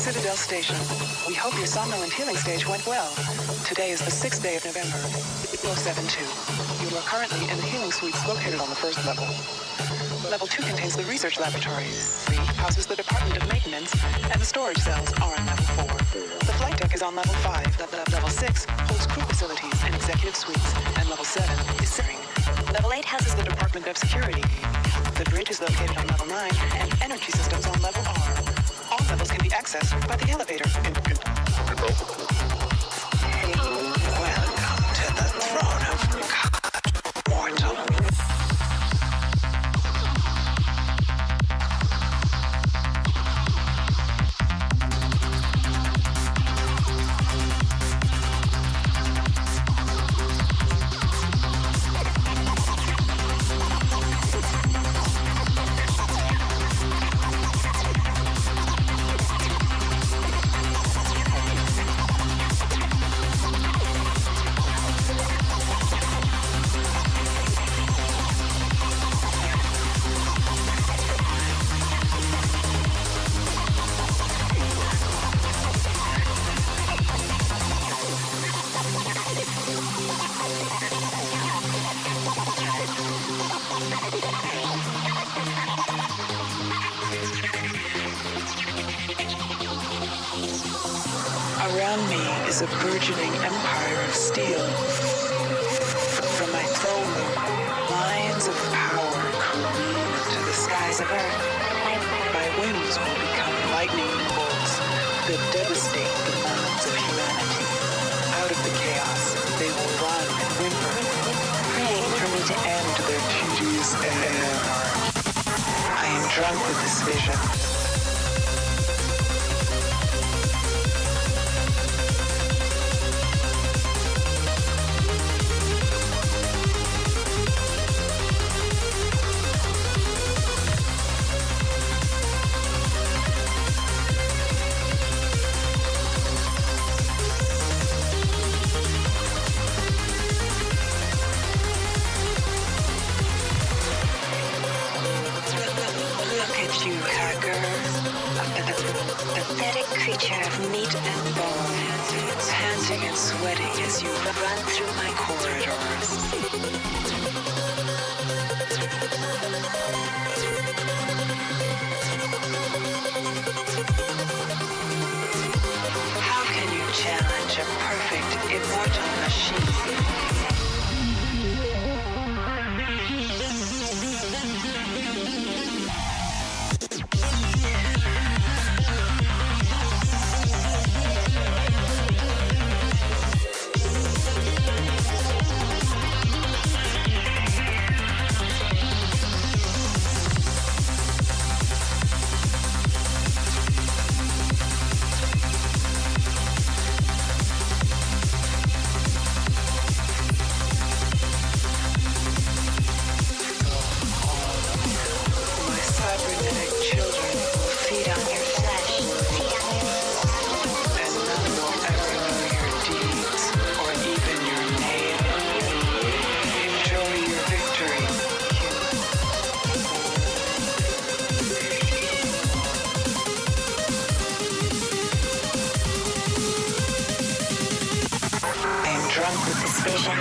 Citadel Station. We hope your somnolent healing stage went well. Today is the 6th day of November, 072. You are currently in the healing suites located on the first level. Level 2 contains the research laboratories. 3 houses the Department of Maintenance, and the storage cells are on level 4. The flight deck is on level 5. Level 6 holds crew facilities and executive suites, and level 7 is Searing. Level 8 houses the Department of Security. The bridge is located on level 9, and energy systems on level R. All levels can be accessed by the elevator. Welcome to the throne of God, mortal. Around me is a burgeoning empire of steel. From my throne room, lines of power careen to the skies of earth. My winds will become lightning bolts that devastate the minds of humanity. Out of the chaos, they will run and whimper, praying for me to end their tedious anarchy. I am drunk with this vision. You hacker, a pathetic creature of meat and bone, panting and sweating as you run through my corridors. How can you challenge a perfect, immortal machine? Drunk with this vision.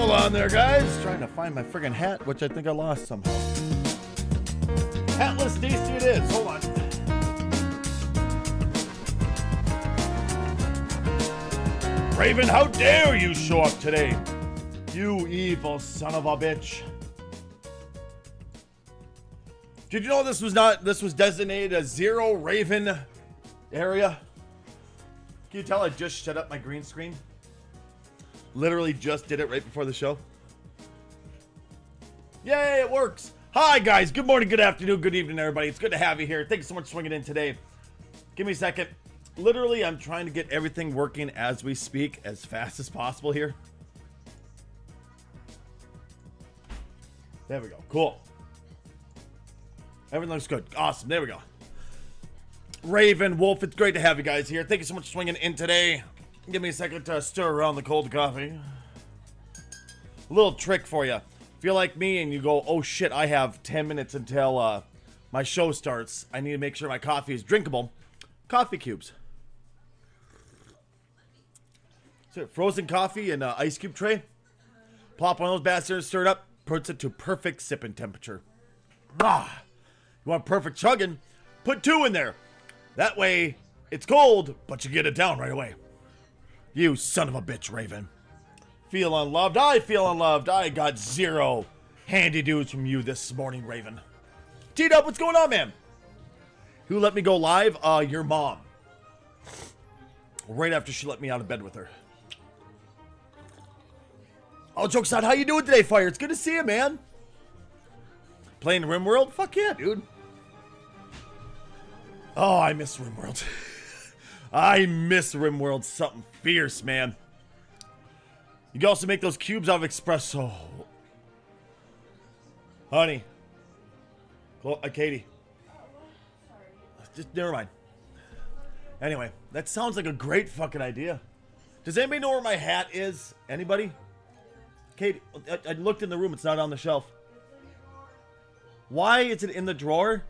Hold on there, guys. Trying to find my friggin' hat, which I think I lost somehow. Hatless Stacy it is. Hold on. Raven, how dare you show up today? You evil son of a bitch. Did you know this was designated a zero Raven area? Can you tell I just shut up my green screen? Literally just did it right before the show. Yay, it works. Hi, guys. Good morning, good afternoon, good evening, everybody. It's good to have you here. Thank you so much for swinging in today. Give me a second. Literally, I'm trying to get everything working as we speak as fast as possible here. There we go. Cool. Everything looks good. Awesome. There we go. Raven, Wolf, it's great to have you guys here. Thank you so much for swinging in today. Give me a second to stir around the cold coffee. A little trick for you. If you're like me and you go, oh shit, I have 10 minutes until my show starts. I need to make sure my coffee is drinkable. Coffee cubes. So frozen coffee in an ice cube tray. Plop one of those bastards, stir it up, puts it to perfect sipping temperature. Ah, you want perfect chugging? Put 2 in there. That way, it's cold, but you get it down right away. You son of a bitch, Raven. Feel unloved? I feel unloved. I got 0 handy dudes from you this morning, Raven. T-Dub, what's going on, man? Who let me go live? Your mom. Right after she let me out of bed with her. All jokes aside, how you doing today, Fire? It's good to see you, man. Playing RimWorld? Fuck yeah, dude. Oh, I miss RimWorld. I miss RimWorld. Something fierce, man. You can also make those cubes out of espresso. Honey. Katie. Just never mind. Anyway, that sounds like a great fucking idea. Does anybody know where my hat is? Anybody? Katie, I looked in the room. It's not on the shelf. Why is it in the drawer?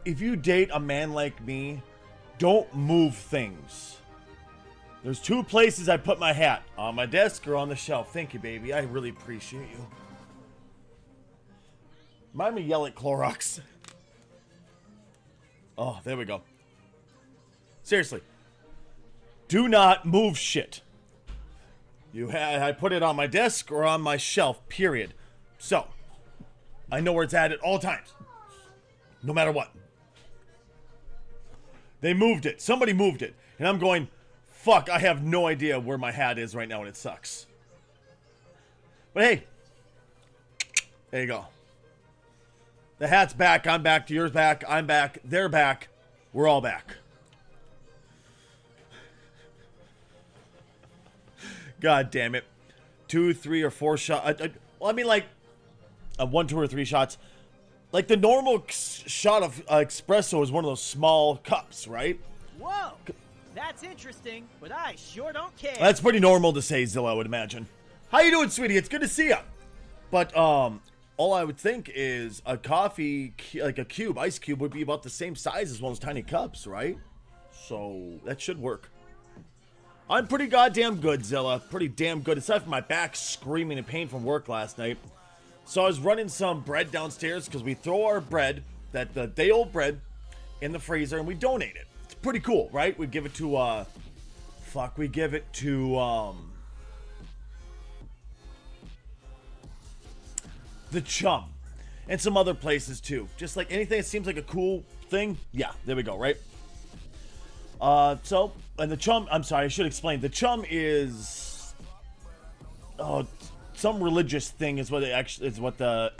If you date a man like me, don't move things. There's 2 places I put my hat. On my desk or on the shelf. Thank you, baby. I really appreciate you. Remind me to yell at Clorox. Oh, there we go. Seriously. Do not move shit. I put it on my desk or on my shelf, period. So, I know where it's at all times. No matter what. They moved it. Somebody moved it. And I'm going, fuck, I have no idea where my hat is right now and it sucks. But hey. There you go. The hat's back. I'm back. Yours back. I'm back. They're back. We're all back. God damn it. 2, 3, or 4 shots. Well, I mean, like, 1, 2, or 3 shots. Like, the normal shot of espresso is one of those small cups, right? Whoa, that's interesting, but I sure don't care. That's pretty normal to say, Zilla, I would imagine. How you doing, sweetie? It's good to see you. But, all I would think is a coffee, like a cube, ice cube, would be about the same size as one of those tiny cups, right? So, that should work. I'm pretty goddamn good, Zilla. Pretty damn good, aside from my back screaming in pain from work last night. So I was running some bread downstairs because we throw our bread, the day-old bread, in the freezer and we donate it. It's pretty cool, right? We give it to, we give it to, the Chum. And some other places too. Just like anything that seems like a cool thing. Yeah, there we go, right? And the Chum, I'm sorry, I should explain. The Chum is, some religious thing is what it actually is, what the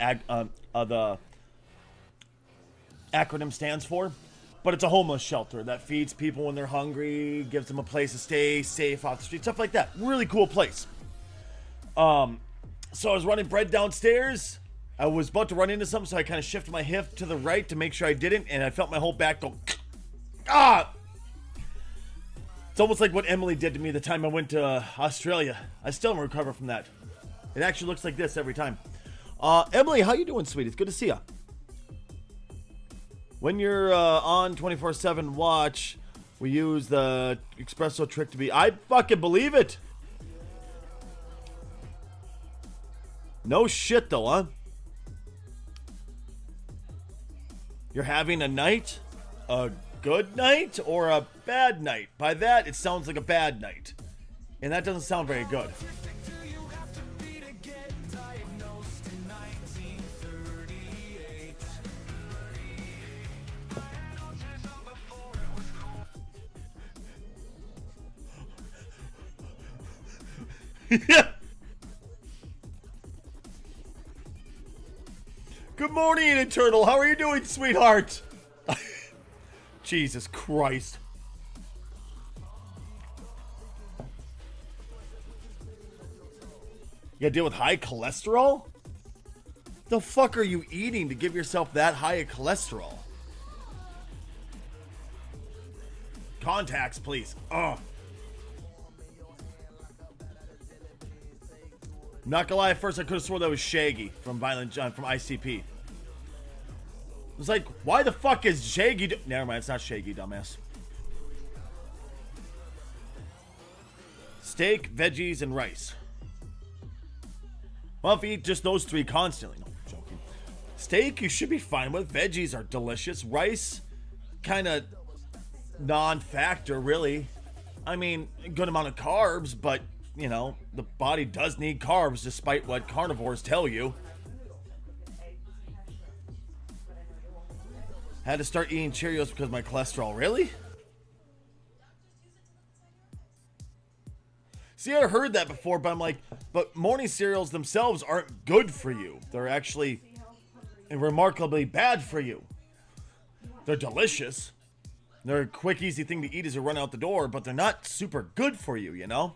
acronym stands for. But it's a homeless shelter that feeds people when they're hungry, gives them a place to stay safe off the street, stuff like that. Really cool place. So I was running bread downstairs. I was about to run into something, so I kind of shifted my hip to the right to make sure I didn't, and I felt my whole back go, ah! It's almost like what Emily did to me the time I went to Australia. I still haven't recovered from that. It actually looks like this every time. Emily, how you doing, sweetie? It's good to see you. When you're on 24/7 watch, We use the espresso trick to be... I fucking believe it. No shit, though, huh? You're having a night? A good night or a bad night? By that, it sounds like a bad night. And that doesn't sound very good. Yeah. Good morning, Eternal. How are you doing, sweetheart? Jesus Christ. You gotta deal with high cholesterol? The fuck are you eating to give yourself that high of cholesterol? Contacts, please. Ugh. Not gonna lie, at first I could have sworn that was Shaggy from Violent John from ICP. It was like, why the fuck is Shaggy never mind, it's not Shaggy, dumbass. Steak, veggies, and rice. Well, if you eat just those three constantly. No, I'm joking. Steak, you should be fine with. Veggies are delicious. Rice, kind of non-factor, really. I mean, a good amount of carbs, but... you know, the body does need carbs despite what carnivores tell you. Had to start eating Cheerios because of my cholesterol. Really? See, I heard that before, but I'm like, but morning cereals themselves aren't good for you. They're actually remarkably bad for you. They're delicious. They're a quick, easy thing to eat as you run out the door, but they're not super good for you, you know?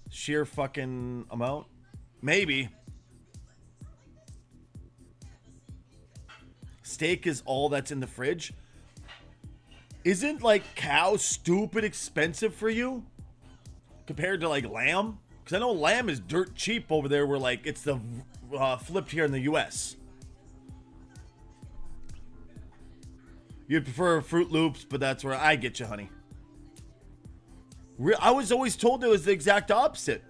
Sheer fucking amount? Maybe. Steak is all that's in the fridge. Isn't like cow stupid expensive for you? Compared to like lamb? Because I know lamb is dirt cheap over there where like it's the flipped here in the US. You'd prefer Fruit Loops, but that's where I get you, honey. I was always told it was the exact opposite.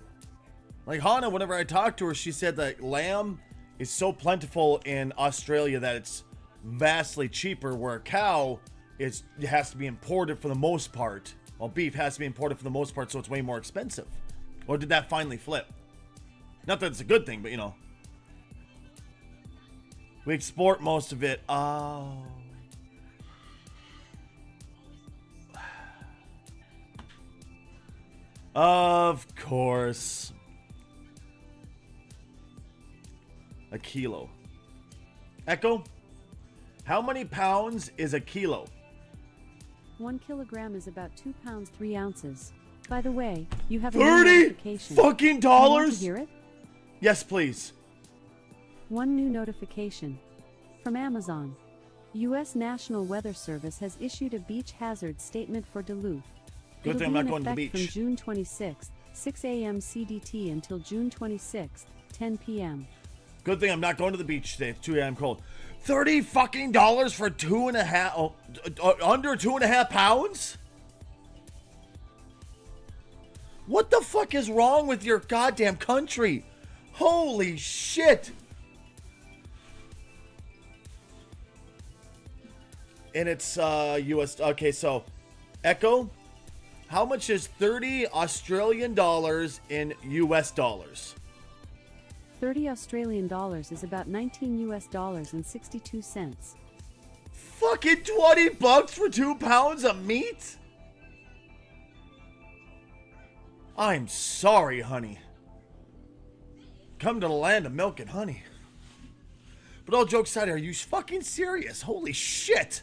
Like Hannah, whenever I talked to her, she said that lamb is so plentiful in Australia that it's vastly cheaper, where a cow it has to be imported for the most part. Well, beef has to be imported for the most part, so it's way more expensive. Or did that finally flip? Not that it's a good thing, but you know. We export most of it. Oh. Of course. A kilo. Echo, how many pounds is a kilo? 1 kilogram is about 2 pounds 3 ounces. By the way, you have a 30 new notification. fucking Do you want dollars? to hear it? Yes, please. One new notification from Amazon. U.S. National Weather Service has issued a beach hazard statement for Duluth. Good thing I'm not going to the beach. From June 26th, 6 a.m. CDT until June 26th, 10 p.m. Good thing I'm not going to the beach today. It's too damn cold. $30 fucking dollars for 2.5, under 2.5 pounds? What the fuck is wrong with your goddamn country? Holy shit. And it's US. Okay, so Echo, how much is 30 Australian dollars in US dollars? 30 Australian dollars is about 19 US dollars and 62 cents. Fucking $20 for 2 pounds of meat? I'm sorry, honey. Come to the land of milk and honey. But all jokes aside, are you fucking serious? Holy shit.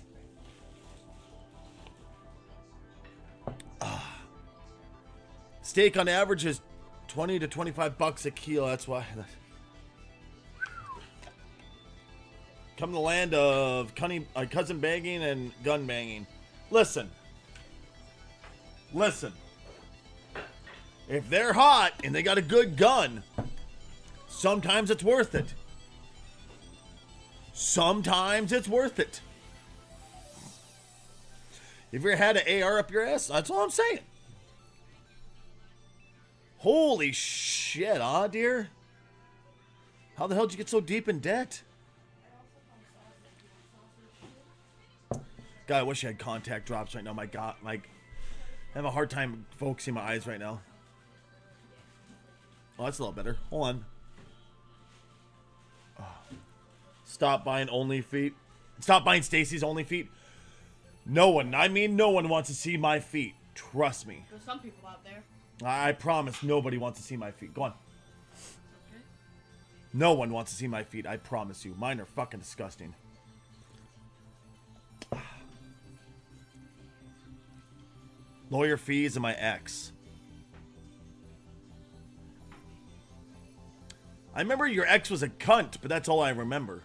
Steak on average is 20 to 25 bucks a kilo. That's why. Come to the land of cousin banging and gun banging. Listen. If they're hot and they got a good gun, sometimes it's worth it. Sometimes it's worth it. If you ever had an AR up your ass, that's all I'm saying. Holy shit, huh, dear? How the hell did you get so deep in debt? God, I wish I had contact drops right now. My God, I have a hard time focusing my eyes right now. Oh, that's a little better. Hold on. Oh. Stop buying only feet. Stop buying Stacy's only feet. No one, I mean no one wants to see my feet. Trust me. There's some people out there. I promise nobody wants to see my feet. Go on. Okay. No one wants to see my feet. I promise you. Mine are fucking disgusting. Lawyer fees and my ex. I remember your ex was a cunt, but that's all I remember.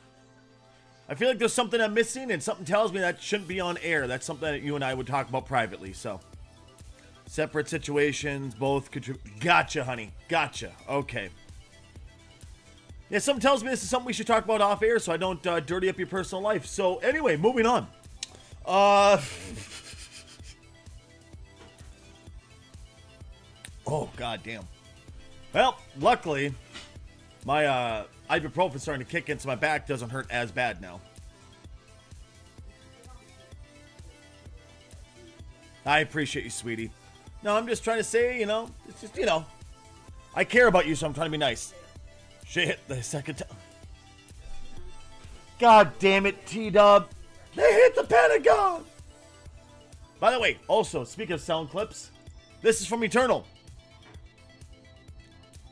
I feel like there's something I'm missing, and something tells me that shouldn't be on air. That's something that you and I would talk about privately, so. Separate situations, both contribute. Gotcha, honey. Gotcha. Okay. Yeah, something tells me this is something we should talk about off air so I don't dirty up your personal life. So, anyway, moving on. Oh, goddamn. Well, luckily, my ibuprofen's starting to kick in so my back doesn't hurt as bad now. I appreciate you, sweetie. No, I'm just trying to say, you know, it's just, you know, I care about you, so I'm trying to be nice. Shit, the second time. God damn it, T-Dub. They hit the Pentagon. By the way, also, speaking of sound clips, this is from Eternal.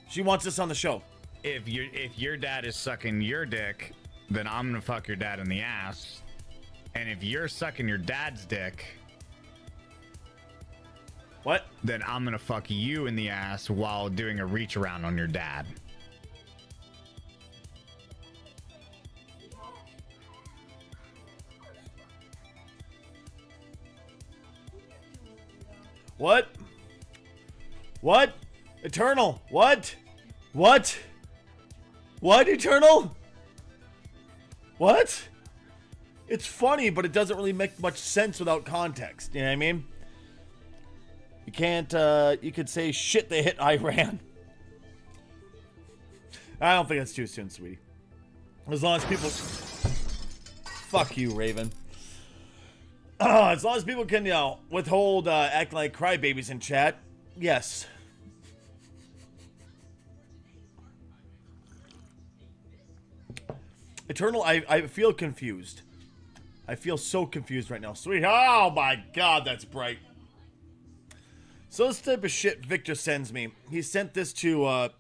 She wants this on the show. If your dad is sucking your dick, then I'm gonna fuck your dad in the ass. And if you're sucking your dad's dick, what? Then I'm gonna fuck you in the ass while doing a reach around on your dad. What? What? Eternal? What? What? What, Eternal? What? It's funny, but it doesn't really make much sense without context. You know what I mean? You can't, you could say, shit, they hit Iran. I don't think that's too soon, sweetie. As long as people... Fuck you, Raven. As long as people can, you know, withhold acting like crybabies in chat, yes. Eternal, I feel confused. I feel so confused right now. Sweet. Oh my god, that's bright. So this type of shit Victor sends me. He sent this to,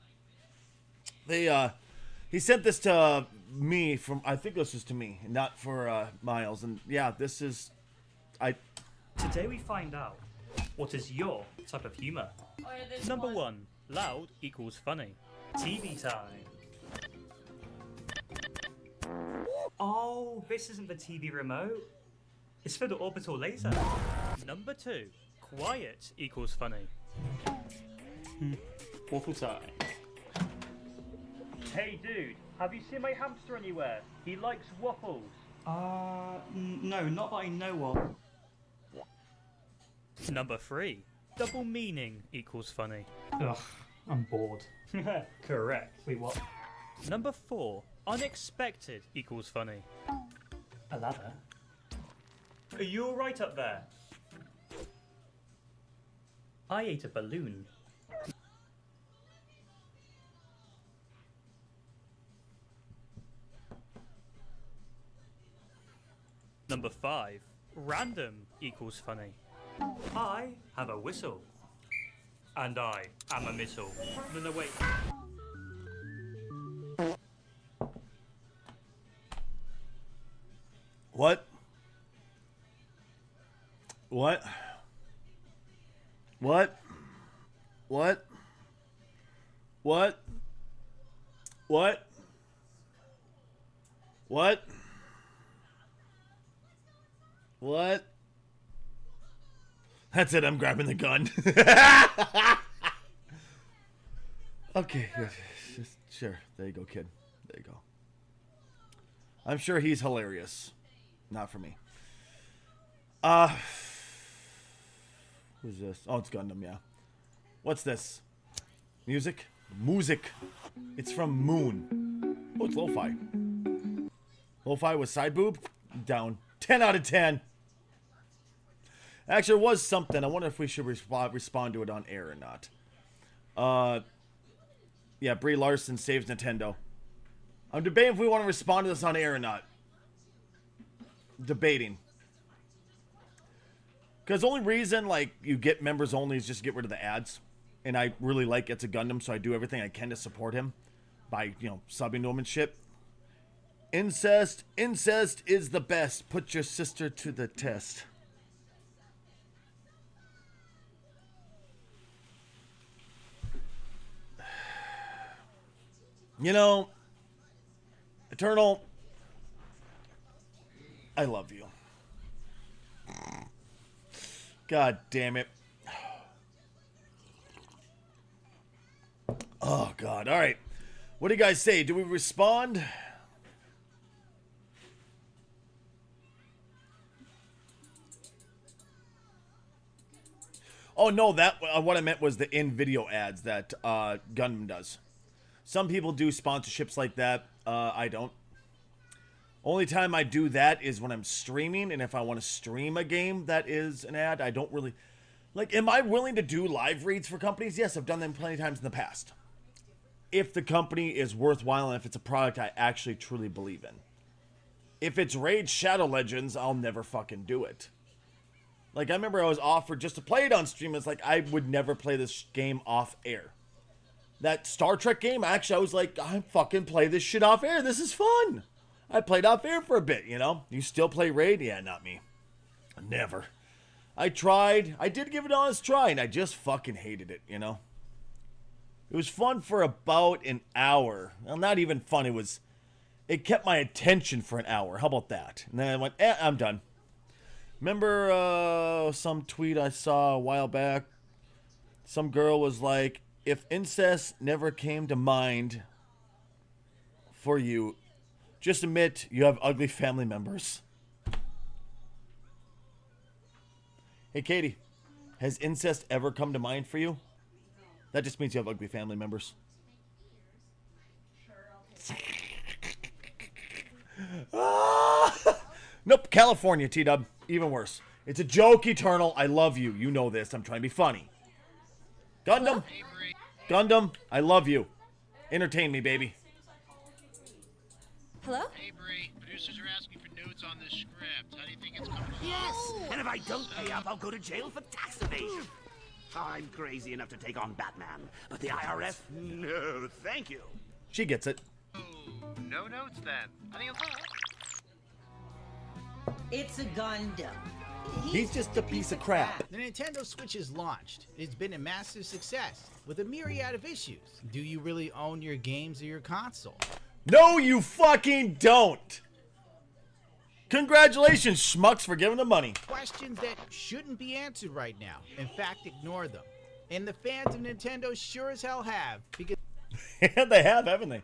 he sent this to me from, I think this is to me, not for, Miles. And yeah, this is, Today we find out what is your type of humor. Oh, yeah, there's Number one. 1, loud equals funny. TV time. Oh, this isn't the TV remote. It's for the orbital laser. Number 2, quiet equals funny. Waffle time. Hey dude, have you seen my hamster anywhere? He likes waffles. No, not that I know of. Number 3, double meaning equals funny. Ugh, I'm bored. Correct. Wait, what? Number 4, unexpected equals funny. A ladder? Are you alright up there? I ate a balloon. Number 5, random equals funny. I have a whistle. And I am a missile. No, wait. What? What? What? What? What? What? What? What? That's it, I'm grabbing the gun. Okay, good. Just, sure. There you go, kid. There you go. I'm sure he's hilarious. Not for me. Who's this? Oh, it's Gundam, yeah. What's this? Music? Music. It's from Moon. Oh, it's lo-fi. Lo-fi with side boob? Down. 10 out of 10. Actually, it was something. I wonder if we should respond to it on air or not. Yeah, Brie Larson saves Nintendo. I'm debating if we want to respond to this on air or not. Debating. Because the only reason, like, you get members only is just to get rid of the ads. And I really like It's a Gundam, so I do everything I can to support him. By, you know, subbing to him and shit. Incest is the best. Put your sister to the test. You know, Eternal, I love you. God damn it. Oh, God. All right. What do you guys say? Do we respond? Oh, no. That what I meant was the in-video ads that Gundam does. Some people do sponsorships like that. I don't. Only time I do that is when I'm streaming, and if I want to stream a game that is an ad, I don't really... Like, am I willing to do live reads for companies? Yes, I've done them plenty of times in the past. If the company is worthwhile and if it's a product I actually truly believe in. If it's Raid Shadow Legends, I'll never fucking do it. Like, I remember I was offered just to play it on stream. It's like, I would never play this game off air. That Star Trek game, actually, I was like, I fucking play this shit off air. This is fun. I played off air for a bit, you know? You still play Raid? Yeah, not me. Never. I tried. I did give it an honest try, and I just fucking hated it, you know? It was fun for about an hour. Well, not even fun. It kept my attention for an hour. How about that? And then I went, I'm done. Remember some tweet I saw a while back? Some girl was like, if incest never came to mind for you, just admit you have ugly family members. Hey, Katie, has incest ever come to mind for you? That just means you have ugly family members. Nope, California, T-Dub. Even worse. It's a joke, Eternal. I love you. You know this. I'm trying to be funny. Gundam. Gundam, I love you. Entertain me, baby. Hello? Hey, Bree. Producers are asking for notes on this script. How do you think it's coming? Yes! And if I don't pay up, I'll go to jail for tax evasion. I'm crazy enough to take on Batman, but the IRS, no, thank you. She gets it. Oh, no notes then. I think It's a Gundam. He's just a piece of crap. The Nintendo Switch is launched. It's been a massive success with a myriad of issues. Do you really own your games or your console? No, you fucking don't. Congratulations, schmucks, for giving the money. Questions that shouldn't be answered right now. In fact, ignore them. And the fans of Nintendo sure as hell have, because They have, haven't they?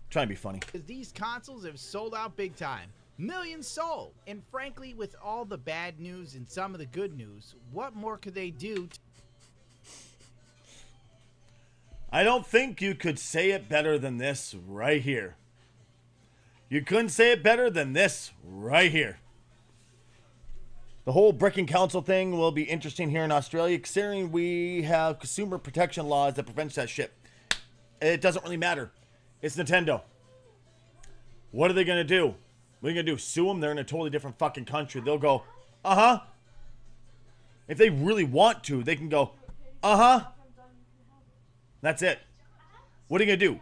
Trying to be funny. these consoles have sold out big time. Millions sold. And frankly, with all the bad news and some of the good news, what more could they do? I don't think you could say it better than this right here. You couldn't say it better than this right here. The whole Bricking Council thing will be interesting here in Australia, considering we have consumer protection laws that prevents that shit. It doesn't really matter. It's Nintendo. What are they going to do? What are you going to do? Sue them? They're in a totally different fucking country. They'll go, uh-huh. If they really want to, they can go, uh-huh. That's it. What are you going to do?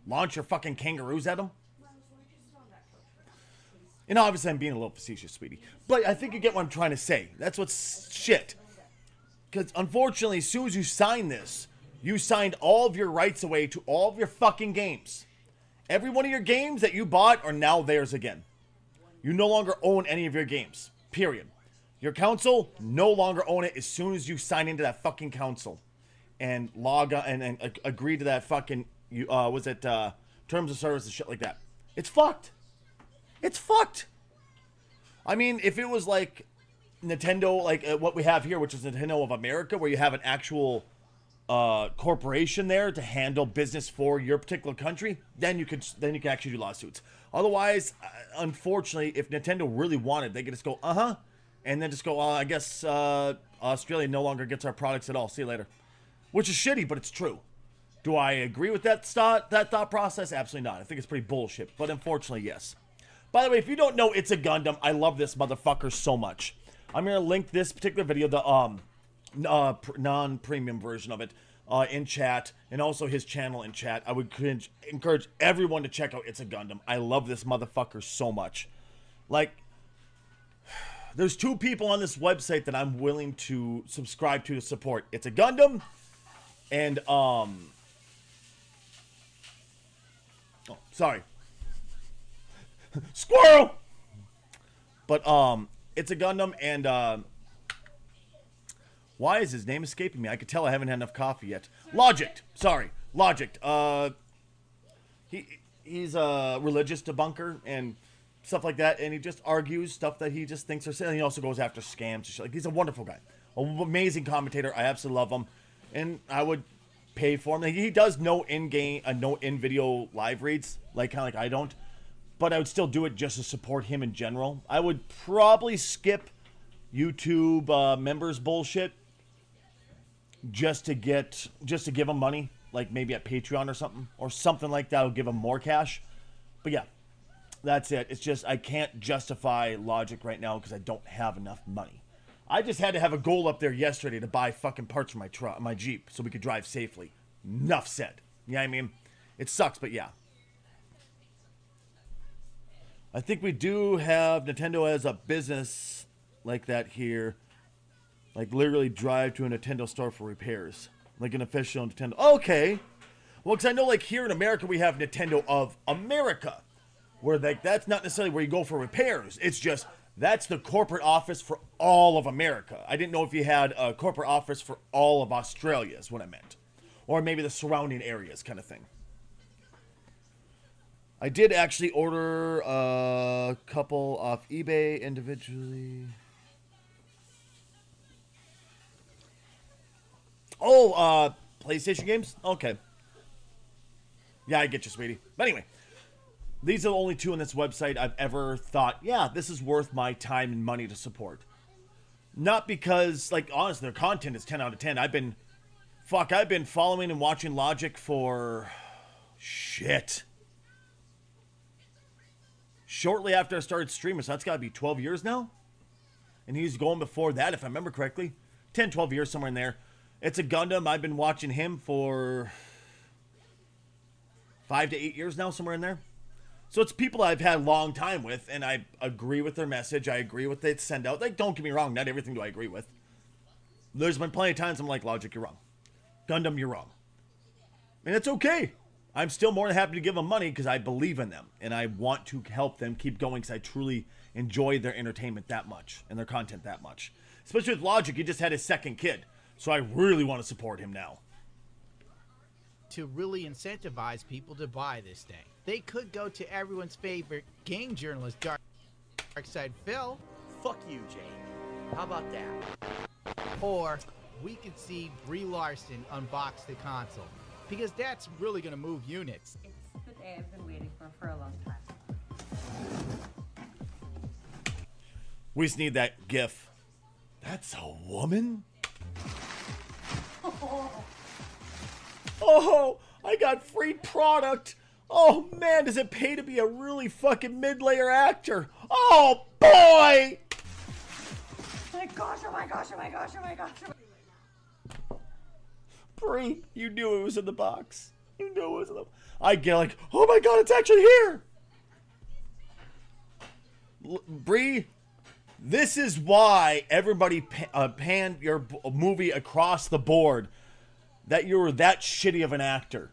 Launch your fucking kangaroos at them? And obviously I'm being a little facetious, sweetie. But I think you get what I'm trying to say. That's what's shit. Because unfortunately, as soon as you sign this, you signed all of your rights away to all of your fucking games. Every one of your games that you bought are now theirs again. You no longer own any of your games. Period. Your council no longer own it as soon as you sign into that fucking council. And log on and agree to that fucking, terms of service and shit like that. It's fucked. It's fucked. I mean, if it was like Nintendo, like what we have here, which is Nintendo of America, where you have an actual corporation there to handle business for your particular country, then you can actually do lawsuits. Otherwise, unfortunately, if Nintendo really wanted, they could just go, and then just go, I guess Australia no longer gets our products at all. See you later. Which is shitty, but it's true. Do I agree with that thought process? Absolutely not. I think it's pretty bullshit, but unfortunately, yes. By the way, if you don't know It's a Gundam, I love this motherfucker so much. I'm going to link this particular video, the non-premium version of it, in chat, and also his channel in chat. I would encourage everyone to check out It's a Gundam. I love this motherfucker so much. Like, there's two people on this website that I'm willing to subscribe to support. It's a Gundam, and, oh, sorry. Squirrel! But, It's a Gundam, and, why is his name escaping me? I could tell I haven't had enough coffee yet. Logic. Sorry. Logic. He's a religious debunker and stuff like that, and he just argues stuff that he just thinks are silly. He also goes after scams and shit. Like, he's a wonderful guy. An amazing commentator. I absolutely love him. And I would pay for him. Like, he does no in-game, no in-video live reads, like kind of like I don't. But I would still do it just to support him in general. I would probably skip YouTube members bullshit just to give him money, like maybe at Patreon or something like that will give him more cash. But yeah, that's it. It's just I can't justify Logic right now because I don't have enough money. I just had to have a goal up there yesterday to buy fucking parts for my Jeep so we could drive safely. Enough said. Yeah, I mean, it sucks, but yeah. I think we do have Nintendo as a business like that here. Like, literally drive to a Nintendo store for repairs. Like an official Nintendo. Okay. Well, because I know, like, here in America, we have Nintendo of America. Where, like, that's not necessarily where you go for repairs. It's just, that's the corporate office for all of America. I didn't know if you had a corporate office for all of Australia is what I meant. Or maybe the surrounding areas kind of thing. I did actually order a couple off eBay individually. Oh, PlayStation games? Okay. Yeah, I get you, sweetie. But anyway, these are the only two on this website I've ever thought, yeah, this is worth my time and money to support. Not because, like, honestly, their content is 10 out of 10. I've been following and watching Logic for, shit. Shortly after I started streaming, so that's got to be 12 years now? And he's going before that, if I remember correctly. 10, 12 years, somewhere in there. It's a Gundam. I've been watching him for 5 to 8 years now, somewhere in there. So it's people I've had a long time with, and I agree with their message. I agree with what they send out. Like, don't get me wrong, not everything do I agree with. There's been plenty of times I'm like, Logic, you're wrong. Gundam, you're wrong. And it's okay. I'm still more than happy to give them money because I believe in them, and I want to help them keep going because I truly enjoy their entertainment that much and their content that much. Especially with Logic, he just had his second kid. So I really want to support him now. To really incentivize people to buy this thing, they could go to everyone's favorite game journalist, Darkside Phil. Fuck you, Jake. How about that? Or we could see Brie Larson unbox the console, because that's really going to move units. It's the day I've been waiting for a long time. We just need that gif. That's a woman? Oh, I got free product. Oh, man, does it pay to be a really fucking mid-layer actor? Oh, boy! Oh my gosh, oh my gosh, oh my gosh, oh my gosh. Brie, you knew it was in the box. You knew it was in the... I get like, oh my god, it's actually here! Brie, this is why everybody panned your movie across the board. That you were that shitty of an actor.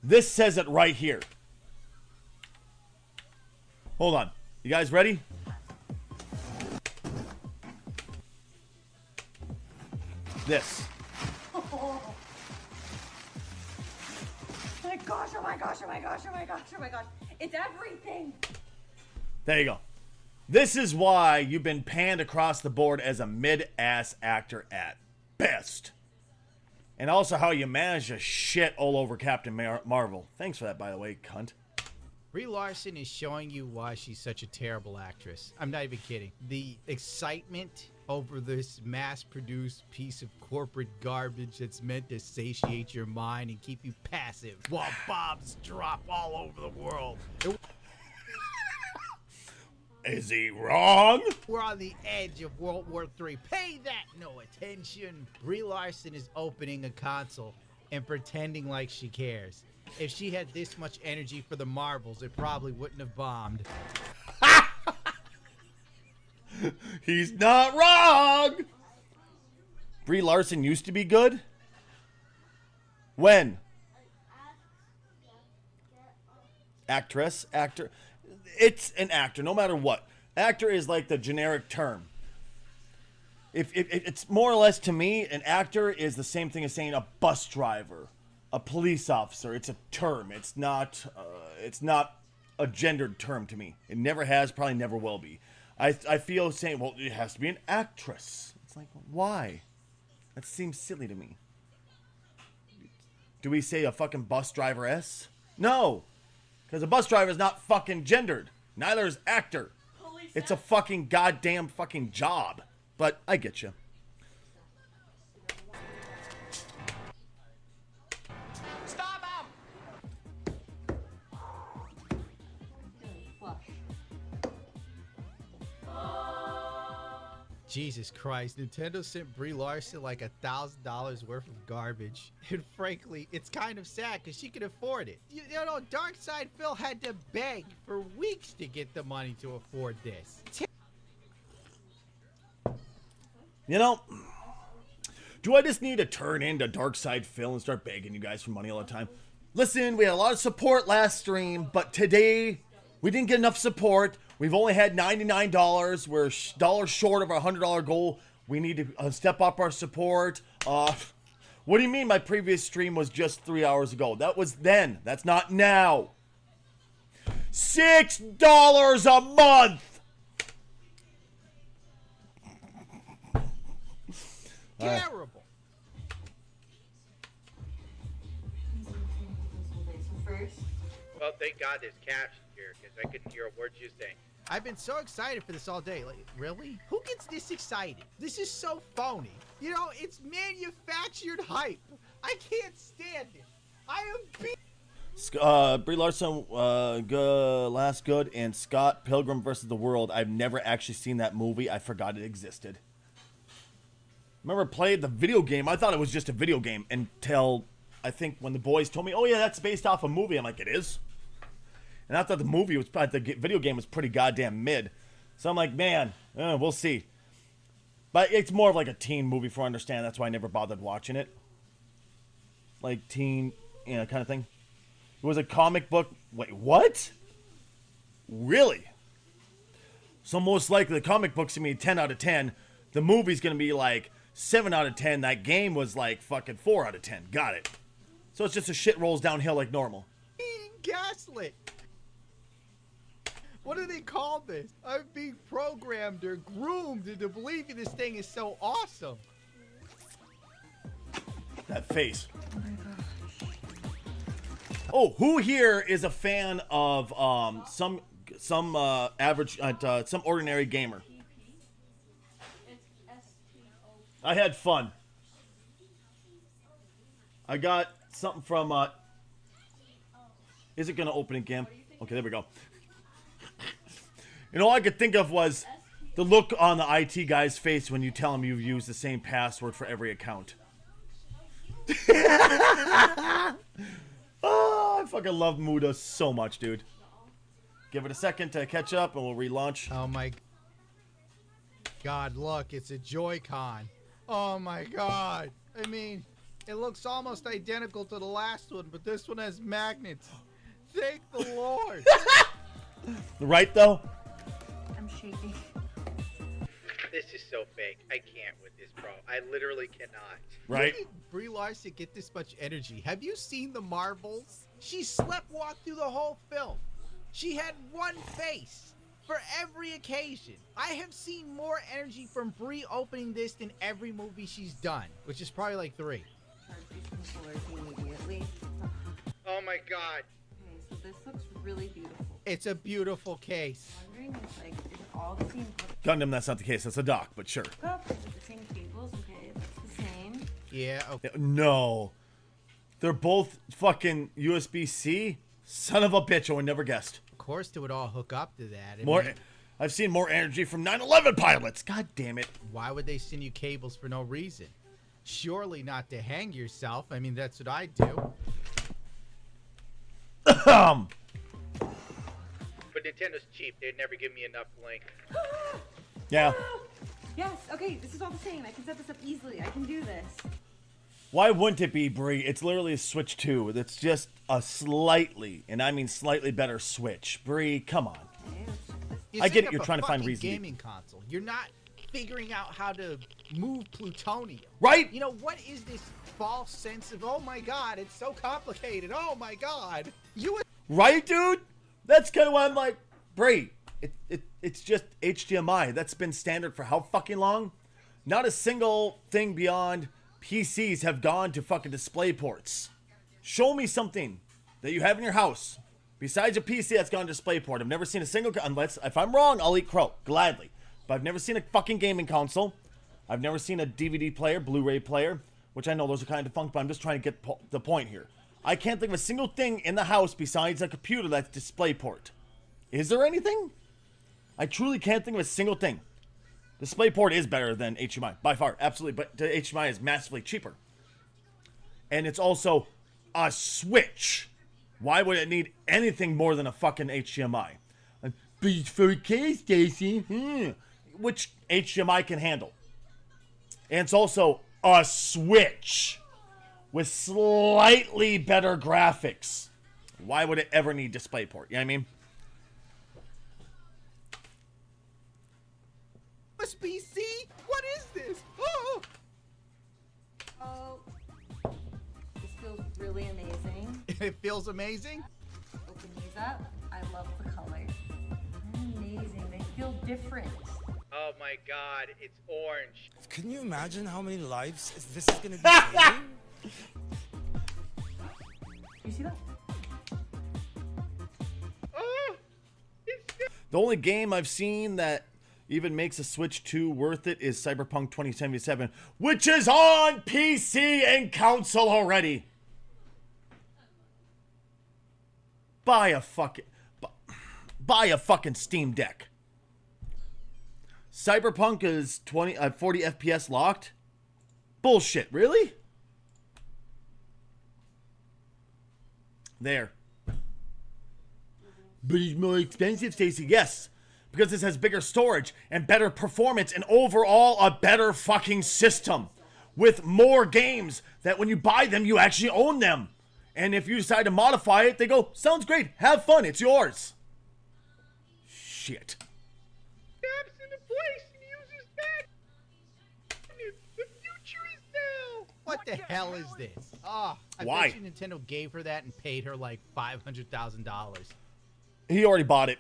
This says it right here. Hold on. You guys ready? This. Oh my gosh, oh my gosh. gosh, oh my gosh, oh my gosh, oh my gosh. It's everything. There you go. This is why you've been panned across the board as a mid-ass actor at best. And also how you manage to shit all over Captain Marvel. Thanks for that, by the way, cunt. Brie Larson is showing you why she's such a terrible actress. I'm not even kidding. The excitement over this mass-produced piece of corporate garbage that's meant to satiate your mind and keep you passive while bombs drop all over the world. Is he wrong? We're on the edge of World War III. Pay that no attention. Brie Larson is opening a console and pretending like she cares. If she had this much energy for the Marvels, it probably wouldn't have bombed. He's not wrong! Brie Larson used to be good? When? Actress? Actor? It's an actor, no matter what. Actor is like the generic term. If it's more or less, to me, an actor is the same thing as saying a bus driver, a police officer. It's a term. It's not a gendered term to me. It never has, probably never will be. I feel saying, well, it has to be an actress. It's like, why? That seems silly to me. Do we say a fucking bus driver-ess? No. Because a bus driver is not fucking gendered. Neither is actor. It's a fucking goddamn fucking job. But I get you. Stop him! Jesus Christ, Nintendo sent Brie Larson like $1,000 worth of garbage. And frankly, it's kind of sad because she could afford it. You know, Darkside Phil had to beg for weeks to get the money to afford this. You know, do I just need to turn into Darkside Phil and start begging you guys for money all the time? Listen, we had a lot of support last stream, but today we didn't get enough support. We've only had $99. We're $1 short of our $100 goal. We need to step up our support. What do you mean my previous stream was just 3 hours ago? That was then. That's not now. $6 a month. Terrible. Well, thank God there's captions here because I couldn't hear a word you saying. I've been so excited for this all day. Like, really? Who gets this excited? This is so phony. You know, it's manufactured hype. I can't stand it. I am Brie Larson, Last Good, and Scott Pilgrim vs. the World. I've never actually seen that movie. I forgot it existed. Remember played the video game. I thought it was just a video game until I think when the boys told me, oh yeah, that's based off a movie. I'm like, it is? And I thought the movie was, the video game was pretty goddamn mid. So I'm like, man, we'll see. But it's more of like a teen movie for I understand. That's why I never bothered watching it. Like teen, kind of thing. It was a comic book. Wait, what? Really? So most likely the comic book's gonna be 10 out of 10. The movie's gonna be like 7 out of 10. That game was like fucking 4 out of 10. Got it. So it's just a shit rolls downhill like normal. being gaslit. What do they call this? I'm being programmed or groomed into believing this thing is so awesome. That face. Oh, who here is a fan of some average, some ordinary gamer? I had fun. I got something from. Is it gonna open again? Okay, there we go. And all I could think of was the look on the IT guy's face when you tell him you've used the same password for every account. Oh, I fucking love Muda so much, dude. Give it a second to catch up and we'll relaunch. Oh my God, look, it's a Joy-Con. Oh my God. I mean, it looks almost identical to the last one, but this one has magnets. Thank the Lord. Right, though? I'm shaking. This is so fake. I can't with this, bro. I literally cannot. Right? Where did Brie Larson get this much energy? Have you seen the marbles? She slept walked through the whole film. She had one face for every occasion. I have seen more energy from Brie opening this than every movie she's done, which is probably like 3. Immediately. Oh my god. Okay, so this looks really beautiful. It's a beautiful case. I'm wondering if, like, is it all the same Gundam, that's not the case. That's a dock, but sure. hookup? Is it the same cables? Okay, that's the same. Yeah, okay. No. They're both fucking USB-C? Son of a bitch, I would never guessed. Of course they would all hook up to that. I More. mean, I've seen more energy from 9/11 pilots. God damn it. why would they send you cables for no reason? Surely not to hang yourself. I mean, that's what I do. But Nintendo's cheap. They'd never give me enough link. Yeah. Yes, okay, this is all the same. I can set this up easily. I can do this. Why wouldn't it be, Brie? It's literally a Switch 2. It's just a slightly, and I mean slightly better Switch. Brie, come on. I get it, you're trying to find reason to- Gaming console. You're not figuring out how to move plutonium. Right? You know, what is this false sense of, oh my god, it's so complicated. Oh my god. Right, dude? That's kind of why I'm like, Brie, it's just HDMI. That's been standard for how fucking long? Not a single thing beyond PCs have gone to fucking display ports. Show me something that you have in your house besides a PC that's gone to display port. I've never seen a single, unless, if I'm wrong, I'll eat crow, gladly. But I've never seen a fucking gaming console. I've never seen a DVD player, Blu-ray player, which I know those are kind of defunct, but I'm just trying to get the point here. I can't think of a single thing in the house besides a computer that's DisplayPort. Is there anything? I truly can't think of a single thing. DisplayPort is better than HDMI, by far, absolutely, but the HDMI is massively cheaper. And it's also a Switch. Why would it need anything more than a fucking HDMI? But it's 4K, Stacy. Which HDMI can handle. And it's also a Switch with slightly better graphics. Why would it ever need DisplayPort? You know what I mean? USB-C? What is this? Oh! Oh, this feels really amazing. It feels amazing? Open these up. I love the colors. Amazing. They feel different. Oh my god, it's orange. Can you imagine how many lives this is gonna be saving? You see that? Oh, The only game I've seen that even makes a Switch 2 worth it is Cyberpunk 2077, which is on PC and console already. Buy a fucking Steam Deck. Cyberpunk is 40 FPS locked? Bullshit, really? There. But it's more expensive, Stacy. Yes, because this has bigger storage and better performance and overall a better fucking system with more games that when you buy them, you actually own them. And if you decide to modify it, they go, sounds great, have fun, it's yours. Shit. Snaps into place and uses that. The future is now. What the hell is this? Oh, I Why? bet you Nintendo gave her that and paid her like $500,000 He already bought it.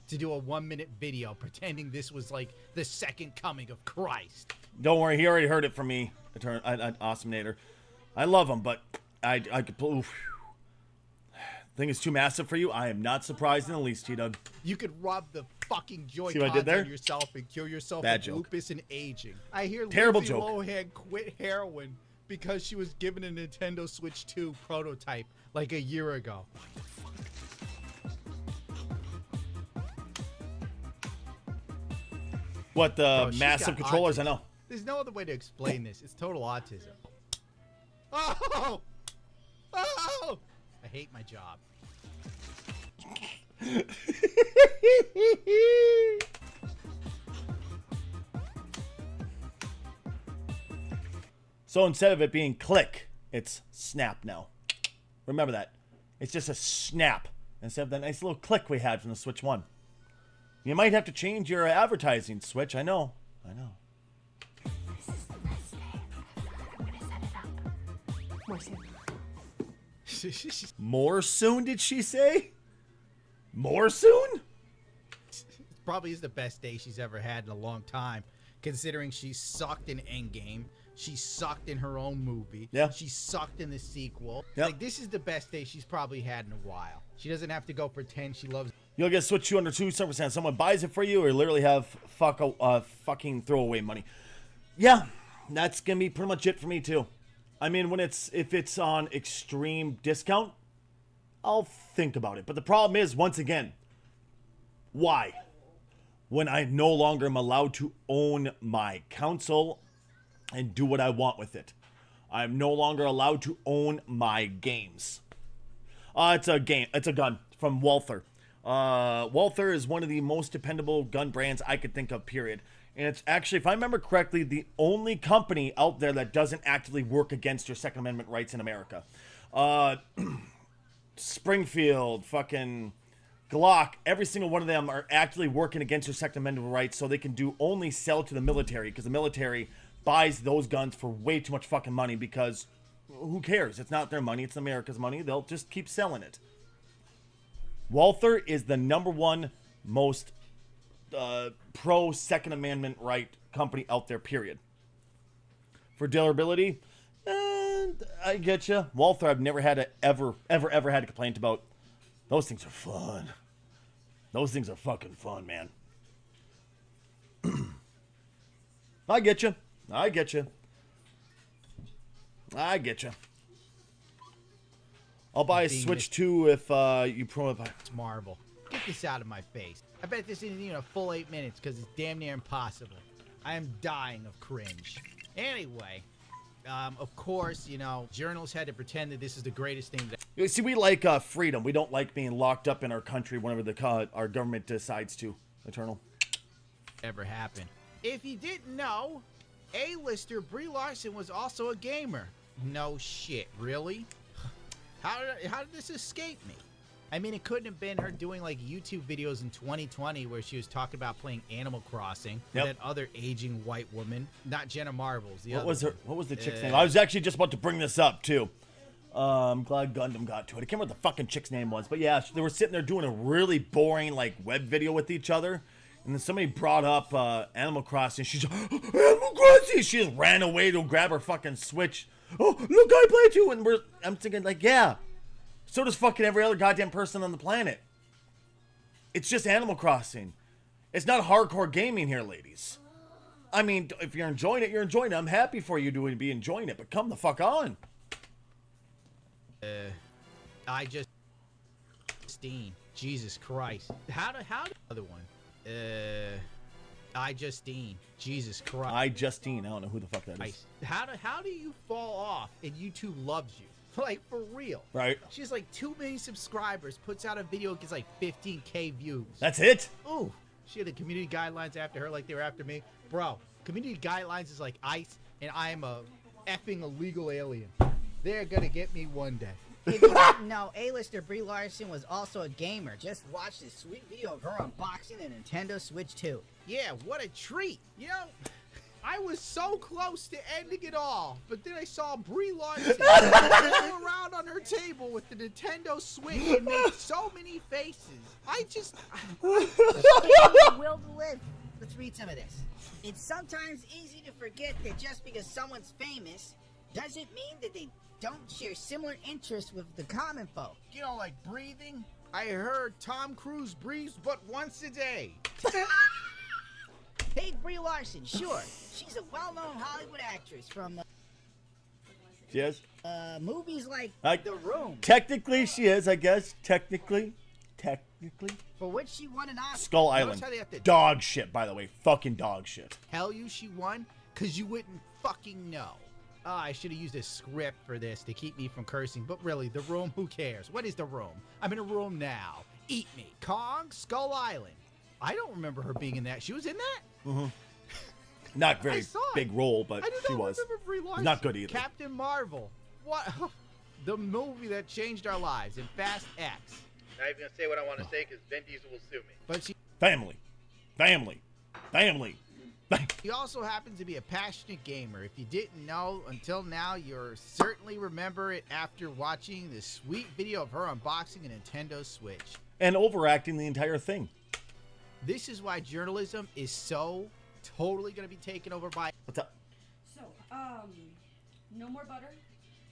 to do a 1-minute video pretending this was like the second coming of Christ. Don't worry, he already heard it from me, Awesome Nader. I love him, but I could. Oof. Thing is too massive for you. I am not surprised in the least, T-Dub. You could rub the fucking See what I Joy-Cons did there? on yourself and cure yourself Bad of joke. lupus and aging. I hear Terrible Lindsay joke. Lohan quit heroin because she was given a Nintendo Switch 2 prototype like a year ago. What, the Bro, she's massive got controllers? autism. I know. There's no other way to explain this. It's total autism. Oh! Oh! I hate my job. So instead of it being click, it's snap now. Remember that. It's just a snap instead of that nice little click we had from the Switch 1. You might have to change your advertising, Switch. I know. I know. This is the best day. I'm gonna set it up. More soon. More soon, did she say? More soon? Probably is the best day she's ever had in a long time, considering she sucked in Endgame. She sucked in her own movie. Yeah. She sucked in the sequel. Yep. Like, this is the best day she's probably had in a while. She doesn't have to go pretend she loves. You'll get switched to under 2%. Someone buys it for you, or literally have fucking throwaway money. Yeah, that's gonna be pretty much it for me too. I mean, if it's on extreme discount, I'll think about it. But the problem is, once again, why? When I no longer am allowed to own my console and do what I want with it. I'm no longer allowed to own my games. It's a gun from Walther. Walther is one of the most dependable gun brands I could think of, period. And it's actually, if I remember correctly, the only company out there that doesn't actively work against your Second Amendment rights in America. Springfield, fucking Glock, every single one of them are actively working against your Second Amendment rights so they can only sell to the military, because the military buys those guns for way too much fucking money, because who cares? It's not their money, it's America's money. They'll just keep selling it. Walther is the #1 most pro Second Amendment right company out there, period. For durability, I get you. Walther, I've never had ever had a complaint about. Those things are fun. Those things are fucking fun, man. I get you. I get you. I get you. I'll buy a Switch 2 if you promo. It's Marvel. Get this out of my face. I bet this isn't even a full 8 minutes because it's damn near impossible. I am dying of cringe. Anyway, of course, you know, journalists had to pretend that this is the greatest thing that. You see, we like freedom. We don't like being locked up in our country whenever our government decides to. Eternal. Ever happened. If you didn't know, A-lister Brie Larson was also a gamer. No shit, really? How did this escape me? I mean, it couldn't have been her doing like YouTube videos in 2020 where she was talking about playing Animal Crossing with that other aging white woman, not Jenna Marbles. What was the chick's name? I was actually just about to bring this up too. I'm glad Gundam got to it. I can't remember what the fucking chick's name was, but yeah, they were sitting there doing a really boring like web video with each other, and then somebody brought up Animal Crossing. She's like, Animal Crossing. She just ran away to grab her fucking Switch. Oh, look, I play too, and I'm thinking like, yeah. So does fucking every other goddamn person on the planet. It's just Animal Crossing. It's not hardcore gaming here, ladies. I mean, if you're enjoying it, you're enjoying it. I'm happy for you to be enjoying it, but come the fuck on. Jesus Christ. How the other one? Jesus Christ. I don't know who the fuck that is. How do you fall off and YouTube loves you? Like, for real. Right. She has like 2 million subscribers, puts out a video, gets like 15K views. That's it? Ooh. She had the community guidelines after her like they were after me. Bro, community guidelines is like ICE, and I am a effing illegal alien. They're gonna get me one day. If you didn't know, A-lister Brie Larson was also a gamer. Just watch this sweet video of her unboxing the Nintendo Switch 2. Yeah, what a treat. You know, I was so close to ending it all, but then I saw Brie Larson go around on her table with the Nintendo Switch and make so many faces. The will to live. Let's read some of this. It's sometimes easy to forget that just because someone's famous doesn't mean that they don't share similar interests with the common folk. You know, like breathing? I heard Tom Cruise breathes but once a day. Hey, Brie Larson, sure. She's a well-known Hollywood actress from She is? movies like The Room. Technically, she is, I guess. Technically. For which she won an Oscar. Skull Island. Dog shit, by the way. Fucking dog shit. Tell you she won? Because you wouldn't fucking know. Oh, I should have used a script for this to keep me from cursing, but really, The Room, who cares? What is The Room? I'm in a room now. Eat me. Kong, Skull Island. I don't remember her being in that. She was in that? Mm-hmm. Not very big role, but she was. Brie Larson. Not good either. Captain Marvel. What? The movie that changed our lives in Fast X. Not even gonna say what I want to say because Vin Diesel will sue me. But she. Family. He also happens to be a passionate gamer. If you didn't know until now, you'll certainly remember it after watching this sweet video of her unboxing a Nintendo Switch. And overacting the entire thing. This is why journalism is so totally going to be taken over by... What's up? So, no more butter.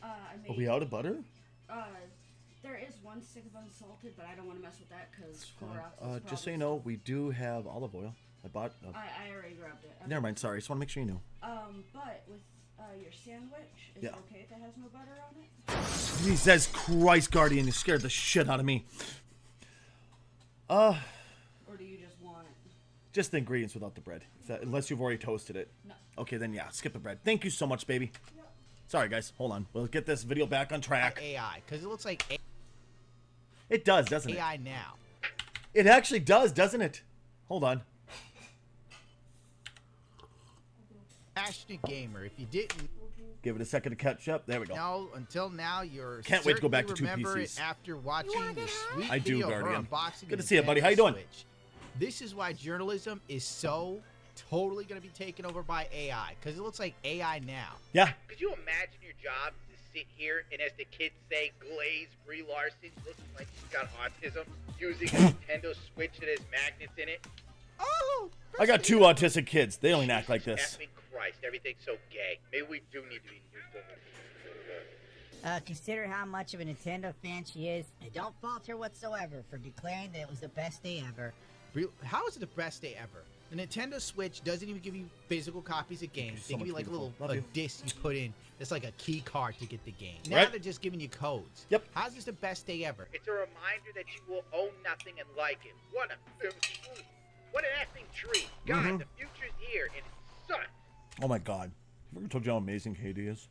I made, Are we out of butter? There is one stick of unsalted, but I don't want to mess with that because Just so you know, we do have olive oil. I bought... I already grabbed it. Okay. Never mind, sorry. Just want to make sure you knew. But with your sandwich, is it okay if it has no butter on it? Jesus Christ, Guardian, you scared the shit out of me. Or do you just want it? Just the ingredients without the bread. Unless you've already toasted it. No. Okay, then yeah, skip the bread. Thank you so much, baby. Yep. Sorry, guys. Hold on. We'll get this video back on track. AI, because it looks like It does, doesn't it? AI now. It actually does, doesn't it? Hold on. Passionate gamer. If you didn't Give it a second to catch up. There we go. know until now, you're Can't wait to go back to two remember PCs. it after watching this sweet I do, video of her Guardian. unboxing Good a to see you, buddy. Nintendo How you doing? Switch. This is why journalism is so totally going to be taken over by AI, because it looks like AI now. Yeah. Could you imagine your job to sit here and, as the kids say, glaze Brie Larson looking like she's got autism, using a Nintendo Switch that has magnets in it? Oh! I got two autistic kids. They only act like this. Effing Christ, everything's so gay. Maybe we do need to be Consider how much of a Nintendo fan she is, and don't fault her whatsoever for declaring that it was the best day ever. How is it the best day ever? The Nintendo Switch doesn't even give you physical copies of games. They give you like a little disc you put in. It's like a key card to get the game. Now they're just giving you codes. Yep. How's this the best day ever? It's a reminder that you will own nothing and like it. What an effing treat. God, the future's here, and it sucks. Oh my god. Have I ever told you how amazing KD is?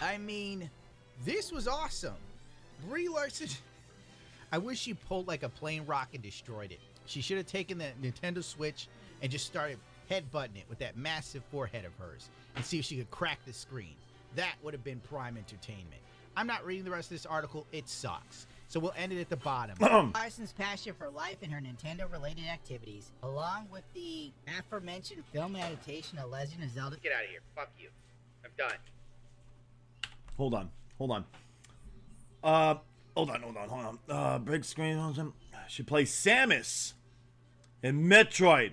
I mean, this was awesome. Brie Larson... I wish she pulled like a plane rock and destroyed it. She should have taken that Nintendo Switch and just started headbutting it with that massive forehead of hers and see if she could crack the screen. That would have been prime entertainment. I'm not reading the rest of this article. It sucks. So we'll end it at the bottom. Larson's passion for life and her Nintendo-related activities, along with the aforementioned film adaptation of Legend of Zelda. Get out of here. Fuck you. I'm done. Hold on. Hold on. Big screen. She plays Samus in Metroid.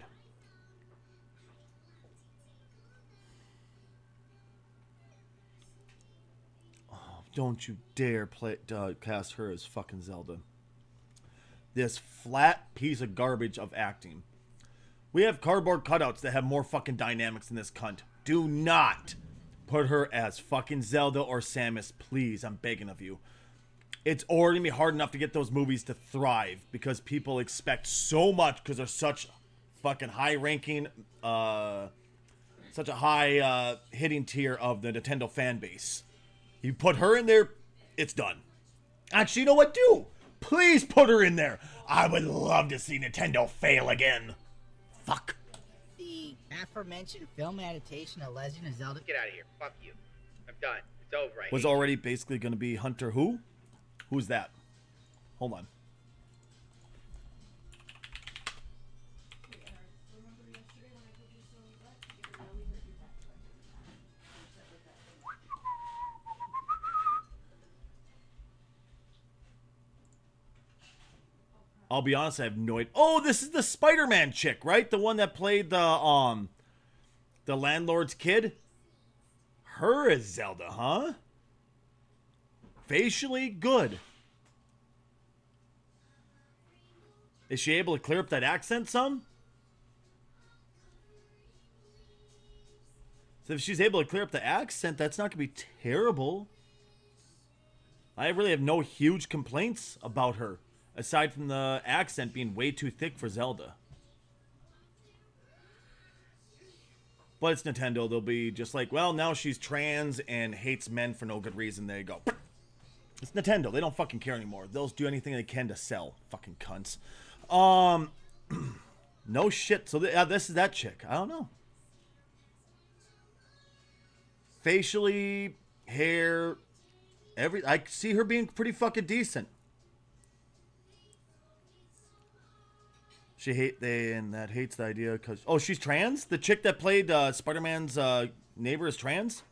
Oh, don't you dare cast her as fucking Zelda. This flat piece of garbage of acting. We have cardboard cutouts that have more fucking dynamics than this cunt. Do not put her as fucking Zelda or Samus, please. I'm begging of you. It's already gonna be hard enough to get those movies to thrive because people expect so much because they're such fucking high-ranking, such a high hitting tier of the Nintendo fan base. You put her in there, it's done. Actually, you know what? Do please put her in there. I would love to see Nintendo fail again. Fuck. The aforementioned film adaptation of Legend of Zelda. Get out of here. Fuck you. I'm done. It's over. Was already basically going to be Hunter who? Who's that? Hold on. I'll be honest, I have no idea. Oh, this is the Spider-Man chick, right? The one that played the landlord's kid? Her is Zelda, huh? Facially good. Is she able to clear up that accent some? So if she's able to clear up the accent, that's not going to be terrible. I really have no huge complaints about her, aside from the accent being way too thick for Zelda. But it's Nintendo. They'll be just like, well, now she's trans and hates men for no good reason. There you go. It's Nintendo. They don't fucking care anymore. They'll do anything they can to sell. Fucking cunts. No shit. So this is that chick. I don't know. Facially, hair, I see her being pretty fucking decent. That hates the idea because she's trans. The chick that played Spider-Man's neighbor is trans.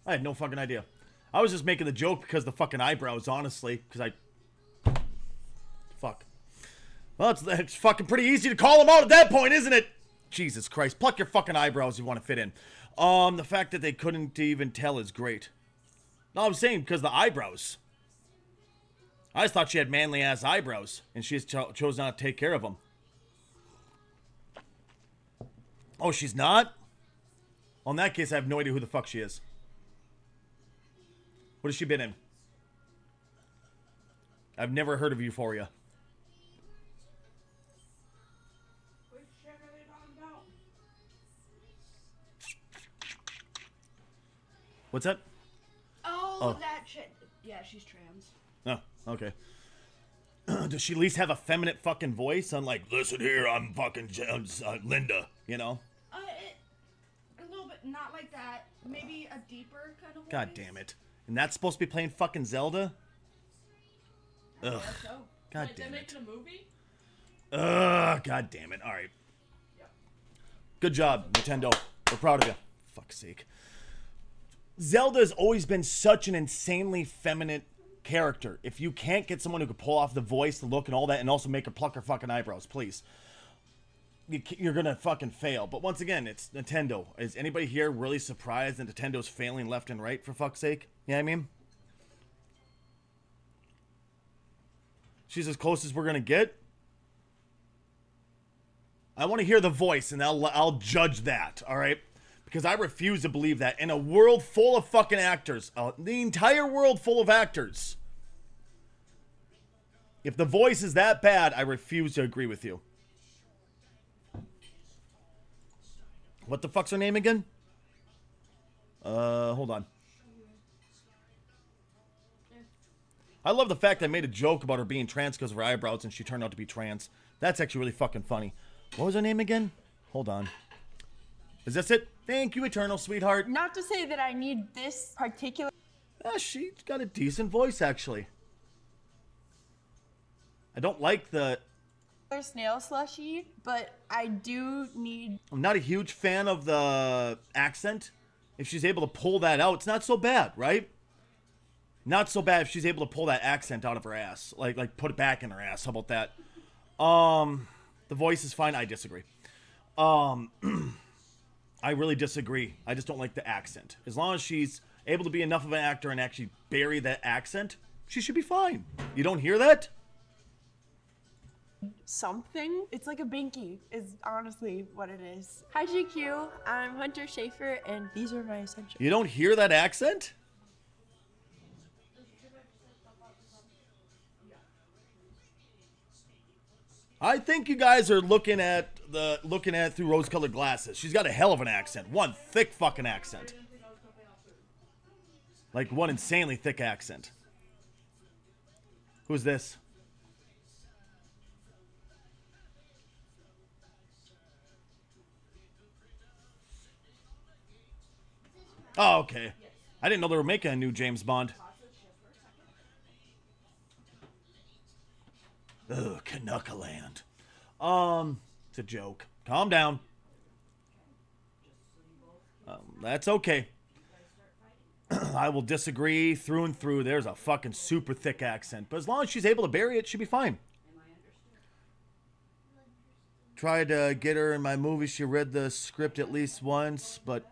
I had no fucking idea. I was just making the joke because the fucking eyebrows, honestly, because fuck. Well, it's fucking pretty easy to call them out at that point, isn't it? Jesus Christ, pluck your fucking eyebrows if you want to fit in. The fact that they couldn't even tell is great. No, I'm saying because the eyebrows. I just thought she had manly ass eyebrows, and she just chose not to take care of them. Oh, she's not? Well, in that case, I have no idea who the fuck she is. What has she been in? I've never heard of Euphoria. What's that? Oh, that shit. Yeah, she's trans. Oh, okay. Does she at least have a feminine fucking voice? Unlike, listen here, I'm fucking Linda, you know? A little bit, not like that. Maybe a deeper kind of voice. God damn it. And that's supposed to be playing fucking Zelda? Ugh. So. God Like, damn they're it. making a movie? Ugh, god damn it. Alright. Good job, Nintendo. We're proud of you. Fuck's sake. Zelda has always been such an insanely feminine character. If you can't get someone who could pull off the voice, the look, and all that, and also make her pluck her fucking eyebrows, please. You're gonna fucking fail. But once again, it's Nintendo. Is anybody here really surprised that Nintendo's failing left and right, for fuck's sake? You know what I mean? She's as close as we're gonna get. I want to hear the voice, and I'll judge that, alright? Because I refuse to believe that in a world full of fucking actors, the entire world full of actors, if the voice is that bad, I refuse to agree with you. What the fuck's her name again? Hold on. I love the fact I made a joke about her being trans because of her eyebrows and she turned out to be trans. That's actually really fucking funny. What was her name again? Hold on. Is this it? Thank you, Eternal Sweetheart. Not to say that I need this particular... She's got a decent voice, actually. I don't like the... snail slushy, but I do need... I'm not a huge fan of the accent. If she's able to pull that out, it's not so bad, right? Not so bad if she's able to pull that accent out of her ass. Like put it back in her ass. How about that? The voice is fine. I disagree. I really disagree. I just don't like the accent. As long as she's able to be enough of an actor and actually bury that accent, she should be fine. You don't hear that? Something. It's like a binky is honestly what it is. Hi GQ, I'm Hunter Schaefer and these are my essentials. You don't hear that accent? I think you guys are looking at it through rose-colored glasses. She's got a hell of an accent. One thick fucking accent. Like one insanely thick accent. Who's this? Oh, okay. I didn't know they were making a new James Bond. Ugh, Canuckaland. It's a joke. Calm down. That's okay. I will disagree through and through. There's a fucking super thick accent. But as long as she's able to bury it, she'll be fine. Tried to get her in my movie. She read the script at least once, but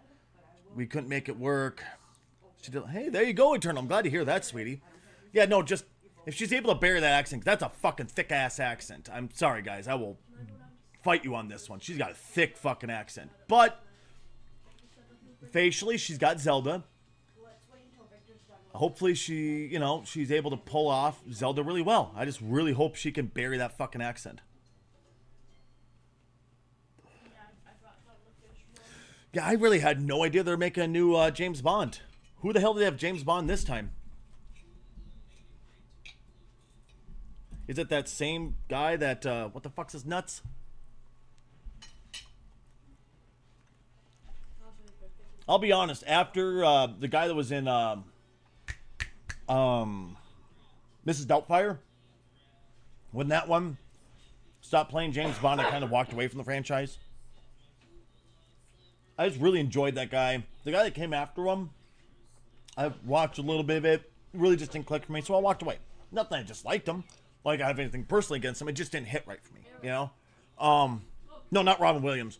we couldn't make it work. She did. Hey, there you go, Eternal. I'm glad to hear that, sweetie. Yeah, no, just... if she's able to bury that accent, 'cause that's a fucking thick-ass accent. I'm sorry, guys. I will fight you on this one. She's got a thick fucking accent. But, facially, she's got Zelda. Hopefully she's able to pull off Zelda really well. I just really hope she can bury that fucking accent. Yeah, I really had no idea they're making a new James Bond. Who the hell did they have James Bond this time? Is it that same guy that, what the fuck's his nuts? I'll be honest, after the guy that was in Mrs. Doubtfire, when that one, stopped playing James Bond, I kind of walked away from the franchise. I just really enjoyed that guy. The guy that came after him, I watched a little bit of it. Really just didn't click for me, so I walked away. Nothing, I just liked him. Like I have anything personally against him. It just didn't hit right for me, you know? No, not Robin Williams.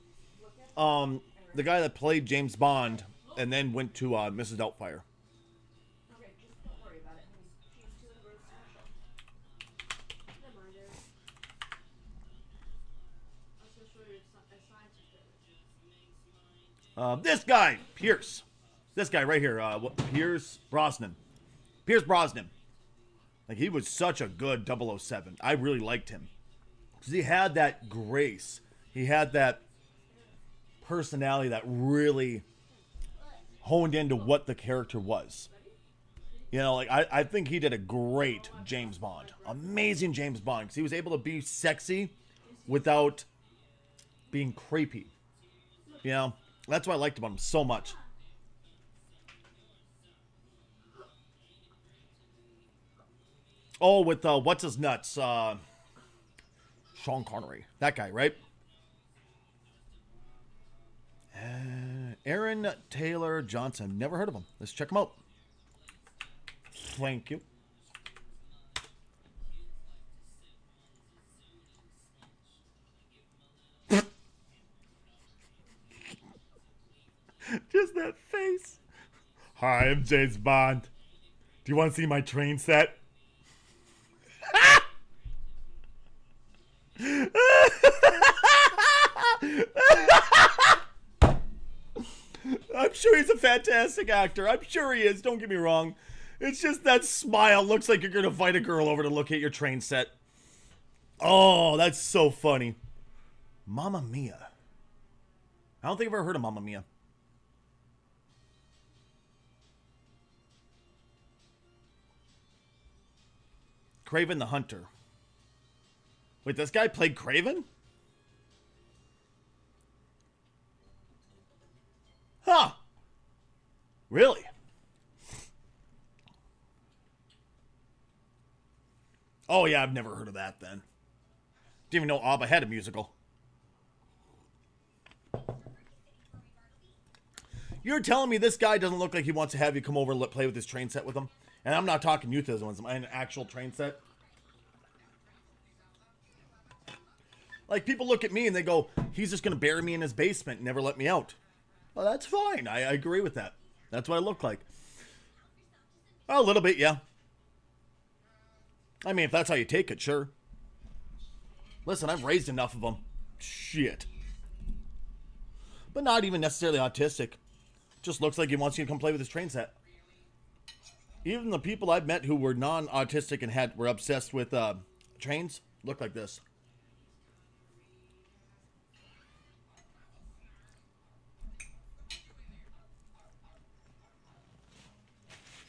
The guy that played James Bond and then went to Mrs. Doubtfire. This guy, Pierce. This guy right here, Pierce Brosnan. Pierce Brosnan. Like, he was such a good 007. I really liked him. Because he had that grace. He had that personality that really honed into what the character was. You know, like, I think he did a great James Bond. Amazing James Bond. Because he was able to be sexy without being creepy. You know? That's what I liked about him so much. Oh, with, what's his nuts? Sean Connery. That guy, right? Aaron Taylor Johnson. Never heard of him. Let's check him out. Thank you. Just that face. Hi, I'm James Bond. Do you want to see my train set? I'm sure he's a fantastic actor. I'm sure he is. Don't get me wrong. It's just that smile looks like you're going to invite a girl over to look at your train set. Oh, that's so funny. Mamma Mia. I don't think I've ever heard of Mamma Mia. Craven the Hunter. Wait, this guy played Craven? Huh. Really? Oh, yeah, I've never heard of that then. Didn't even know ABBA had a musical. You're telling me this guy doesn't look like he wants to have you come over and play with his train set with him? And I'm not talking euphemism, an actual train set. Like, people look at me and they go, he's just going to bury me in his basement and never let me out. Well, that's fine. I agree with that. That's what I look like. A little bit, yeah. I mean, if that's how you take it, sure. Listen, I've raised enough of them. Shit. But not even necessarily autistic. Just looks like he wants you to come play with his train set. Even the people I've met who were non-autistic and were obsessed with trains look like this.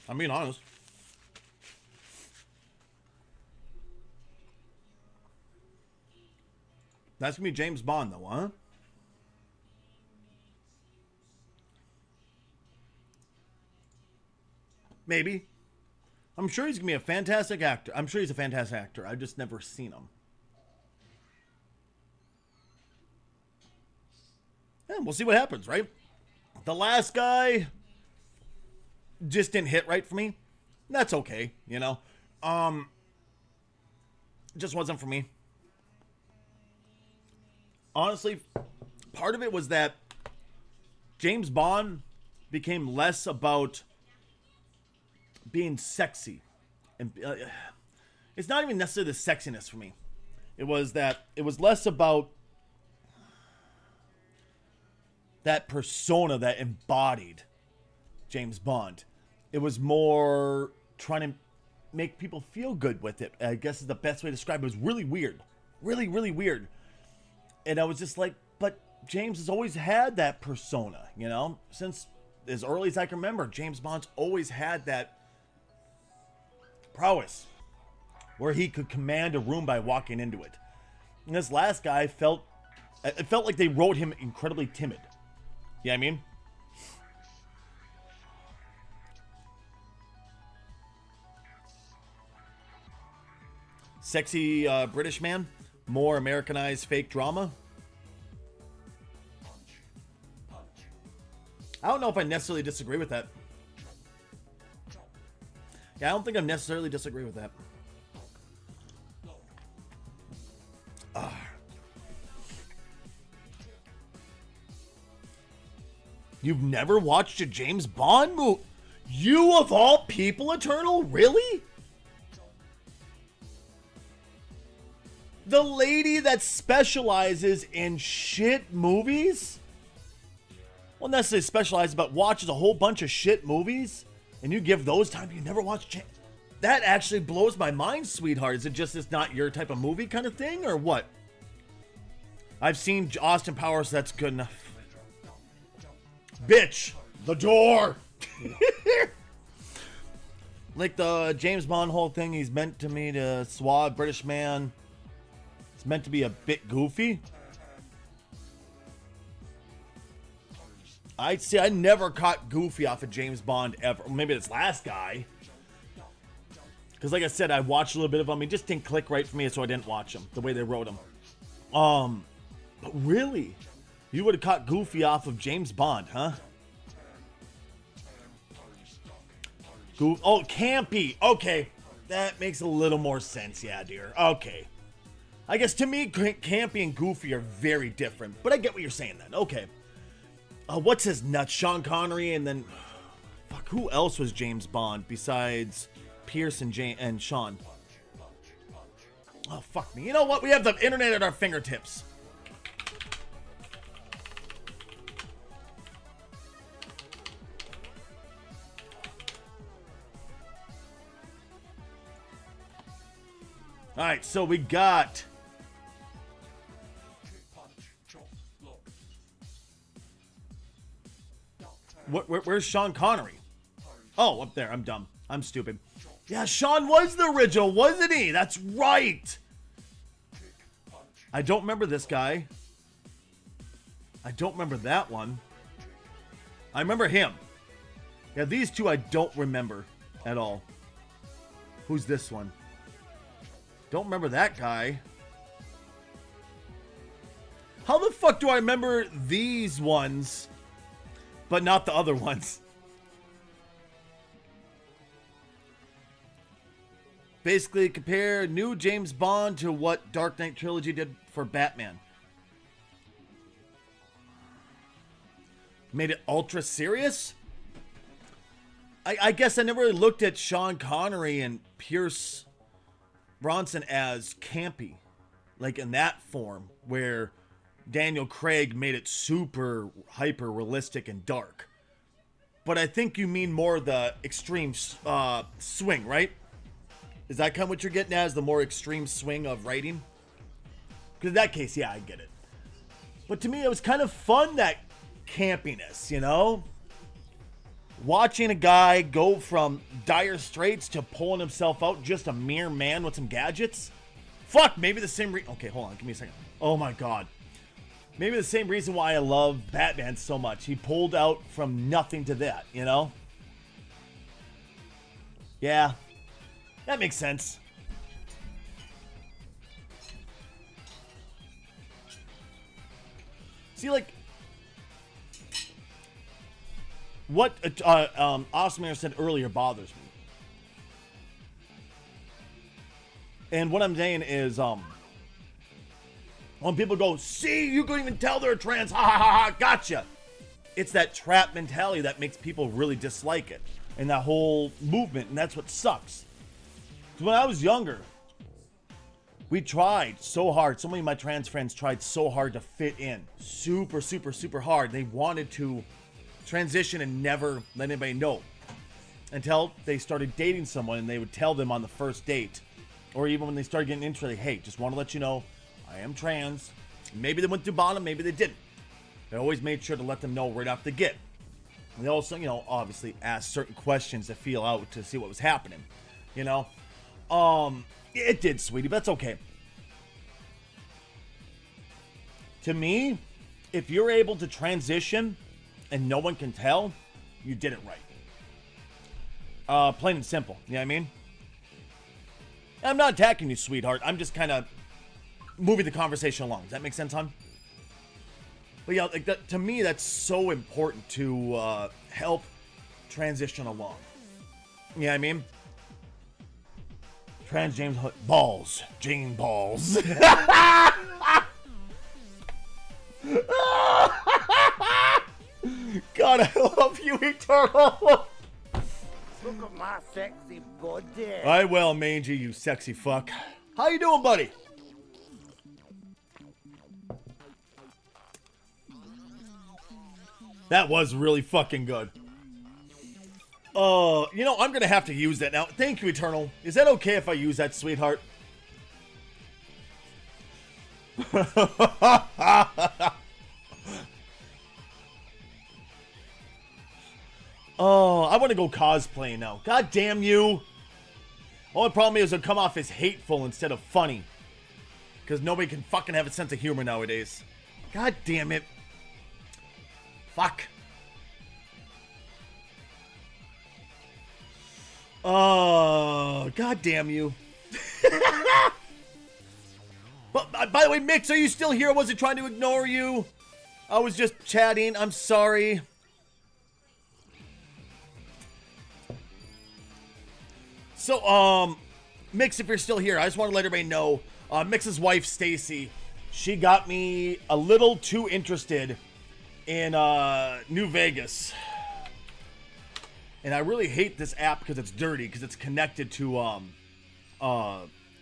I'm being honest. That's gonna be James Bond, though, huh? Maybe. I'm sure he's gonna be a fantastic actor. I'm sure he's a fantastic actor. I've just never seen him. Yeah, we'll see what happens, right? The last guy just didn't hit right for me. That's okay, you know. Just wasn't for me. Honestly, part of it was that James Bond became less about being sexy. And it's not even necessarily the sexiness for me. It was less about that persona that embodied James Bond. It was more trying to make people feel good with it. I guess is the best way to describe it. It was really weird. Really, really weird. And I was just like, but James has always had that persona, you know? Since as early as I can remember, James Bond's always had that prowess where he could command a room by walking into it. And this last guy it felt like they wrote him incredibly timid. You know what I mean? Sexy British man? More Americanized fake drama. I don't know if I necessarily disagree with that. Yeah, I don't think I necessarily disagree with that. You've never watched a James Bond movie? You of all people, Eternal? Really? The lady that specializes in shit movies? Well, not necessarily specializes, but watches a whole bunch of shit movies? And you give those time, you never watch that actually blows my mind, sweetheart. Is it just it's not your type of movie kind of thing, or what? I've seen Austin Powers, that's good enough. Bitch, the door. Like the James Bond whole thing, he's meant to be the suave British man. It's meant to be a bit goofy. I'd say I never caught Goofy off of James Bond ever. Maybe this last guy. Because like I said, I watched a little bit of him. He just didn't click right for me, so I didn't watch him the way they wrote him. But really? You would have caught Goofy off of James Bond, huh? Oh, campy. Okay. That makes a little more sense, yeah, dear. Okay. I guess to me, campy and Goofy are very different. But I get what you're saying then. Okay. What's his nuts? Sean Connery, and then fuck, who else was James Bond besides Pierce and Sean? Oh fuck me. You know what? We have the internet at our fingertips. All right, so we got where's Sean Connery? Oh, up there. I'm dumb. I'm stupid. Yeah, Sean was the original, wasn't he? That's right. I don't remember this guy. I don't remember that one. I remember him. Yeah, these two I don't remember at all. Who's this one? Don't remember that guy. How the fuck do I remember these ones, but not the other ones? Basically, compare new James Bond to what Dark Knight Trilogy did for Batman. Made it ultra serious? I guess I never really looked at Sean Connery and Pierce Bronson as campy, like in that form, where Daniel Craig made it super hyper realistic and dark. But I think you mean more the extreme swing, right? Is that kind of what you're getting at, as the more extreme swing of writing? Because in that case, yeah, I get it. But to me, it was kind of fun, that campiness, you know? Watching a guy go from dire straits to pulling himself out, just a mere man with some gadgets. Fuck, maybe the same okay, hold on, give me a second. Oh my god. Maybe the same reason why I love Batman so much. He pulled out from nothing to that, you know? Yeah. That makes sense. See, like, what Osmer said earlier bothers me. And what I'm saying is, when people go, see, you couldn't even tell they're trans, ha ha ha ha, gotcha. It's that trap mentality that makes people really dislike it. And that whole movement, and that's what sucks. Because when I was younger, we tried so hard. So many of my trans friends tried so hard to fit in. Super, super, super hard. They wanted to transition and never let anybody know. Until they started dating someone and they would tell them on the first date. Or even when they started getting into it, hey, just want to let you know, I am trans. Maybe they went through bottom, maybe they didn't. They always made sure to let them know right off the get. And they also, you know, obviously asked certain questions to feel out to see what was happening. You know? It did, sweetie, but that's okay. To me, if you're able to transition and no one can tell, you did it right. Plain and simple. You know what I mean? I'm not attacking you, sweetheart. I'm just kind of moving the conversation along. Does that make sense, hon? But yeah, like that, to me, that's so important to help transition along. You know what I mean? Trans James balls. Jane balls. God, I love you, Eternal. Look at my sexy body. I will, Mangy, you sexy fuck. How you doing, buddy? That was really fucking good. You know, I'm gonna have to use that now. Thank you, Eternal. Is that okay if I use that, sweetheart? Oh, I want to go cosplay now. God damn you. Only problem is it'll come off as hateful instead of funny. Because nobody can fucking have a sense of humor nowadays. God damn it. Fuck. Oh, god damn you. Well, by the way, Mix, are you still here? I wasn't trying to ignore you. I was just chatting. I'm sorry. So, Mix, if you're still here, I just want to let everybody know, Mix's wife, Stacy, she got me a little too interested in, New Vegas. And I really hate this app because it's dirty, because it's connected to,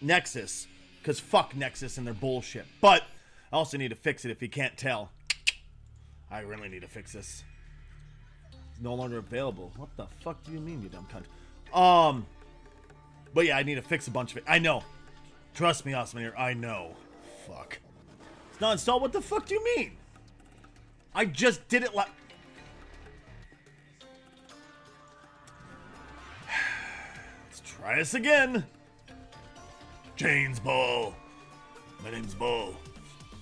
Nexus. Because fuck Nexus and their bullshit. But I also need to fix it if you can't tell. I really need to fix this. It's no longer available. What the fuck do you mean, you dumb cunt? But yeah, I need to fix a bunch of it. I know. Trust me, Awesome here. I know. Fuck. It's not installed? What the fuck do you mean? I just did it like... Let's try this again. James Ball. My name's Ball.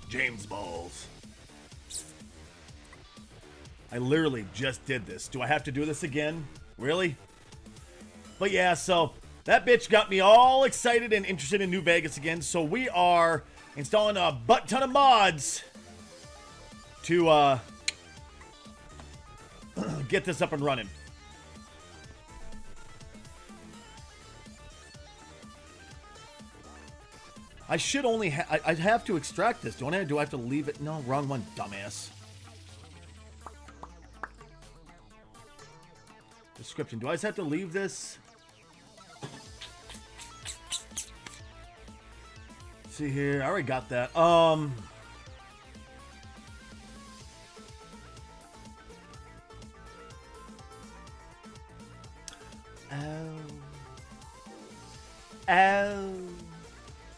James Balls. I literally just did this. Do I have to do this again? Really? But yeah, so... That bitch got me all excited and interested in New Vegas again, so we are installing a butt ton of mods to get this up and running. I should only I'd have to extract this, don't I? Do I have to leave it? No, wrong one, dumbass. Description. Do I just have to leave this? See here, I already got that. Ow.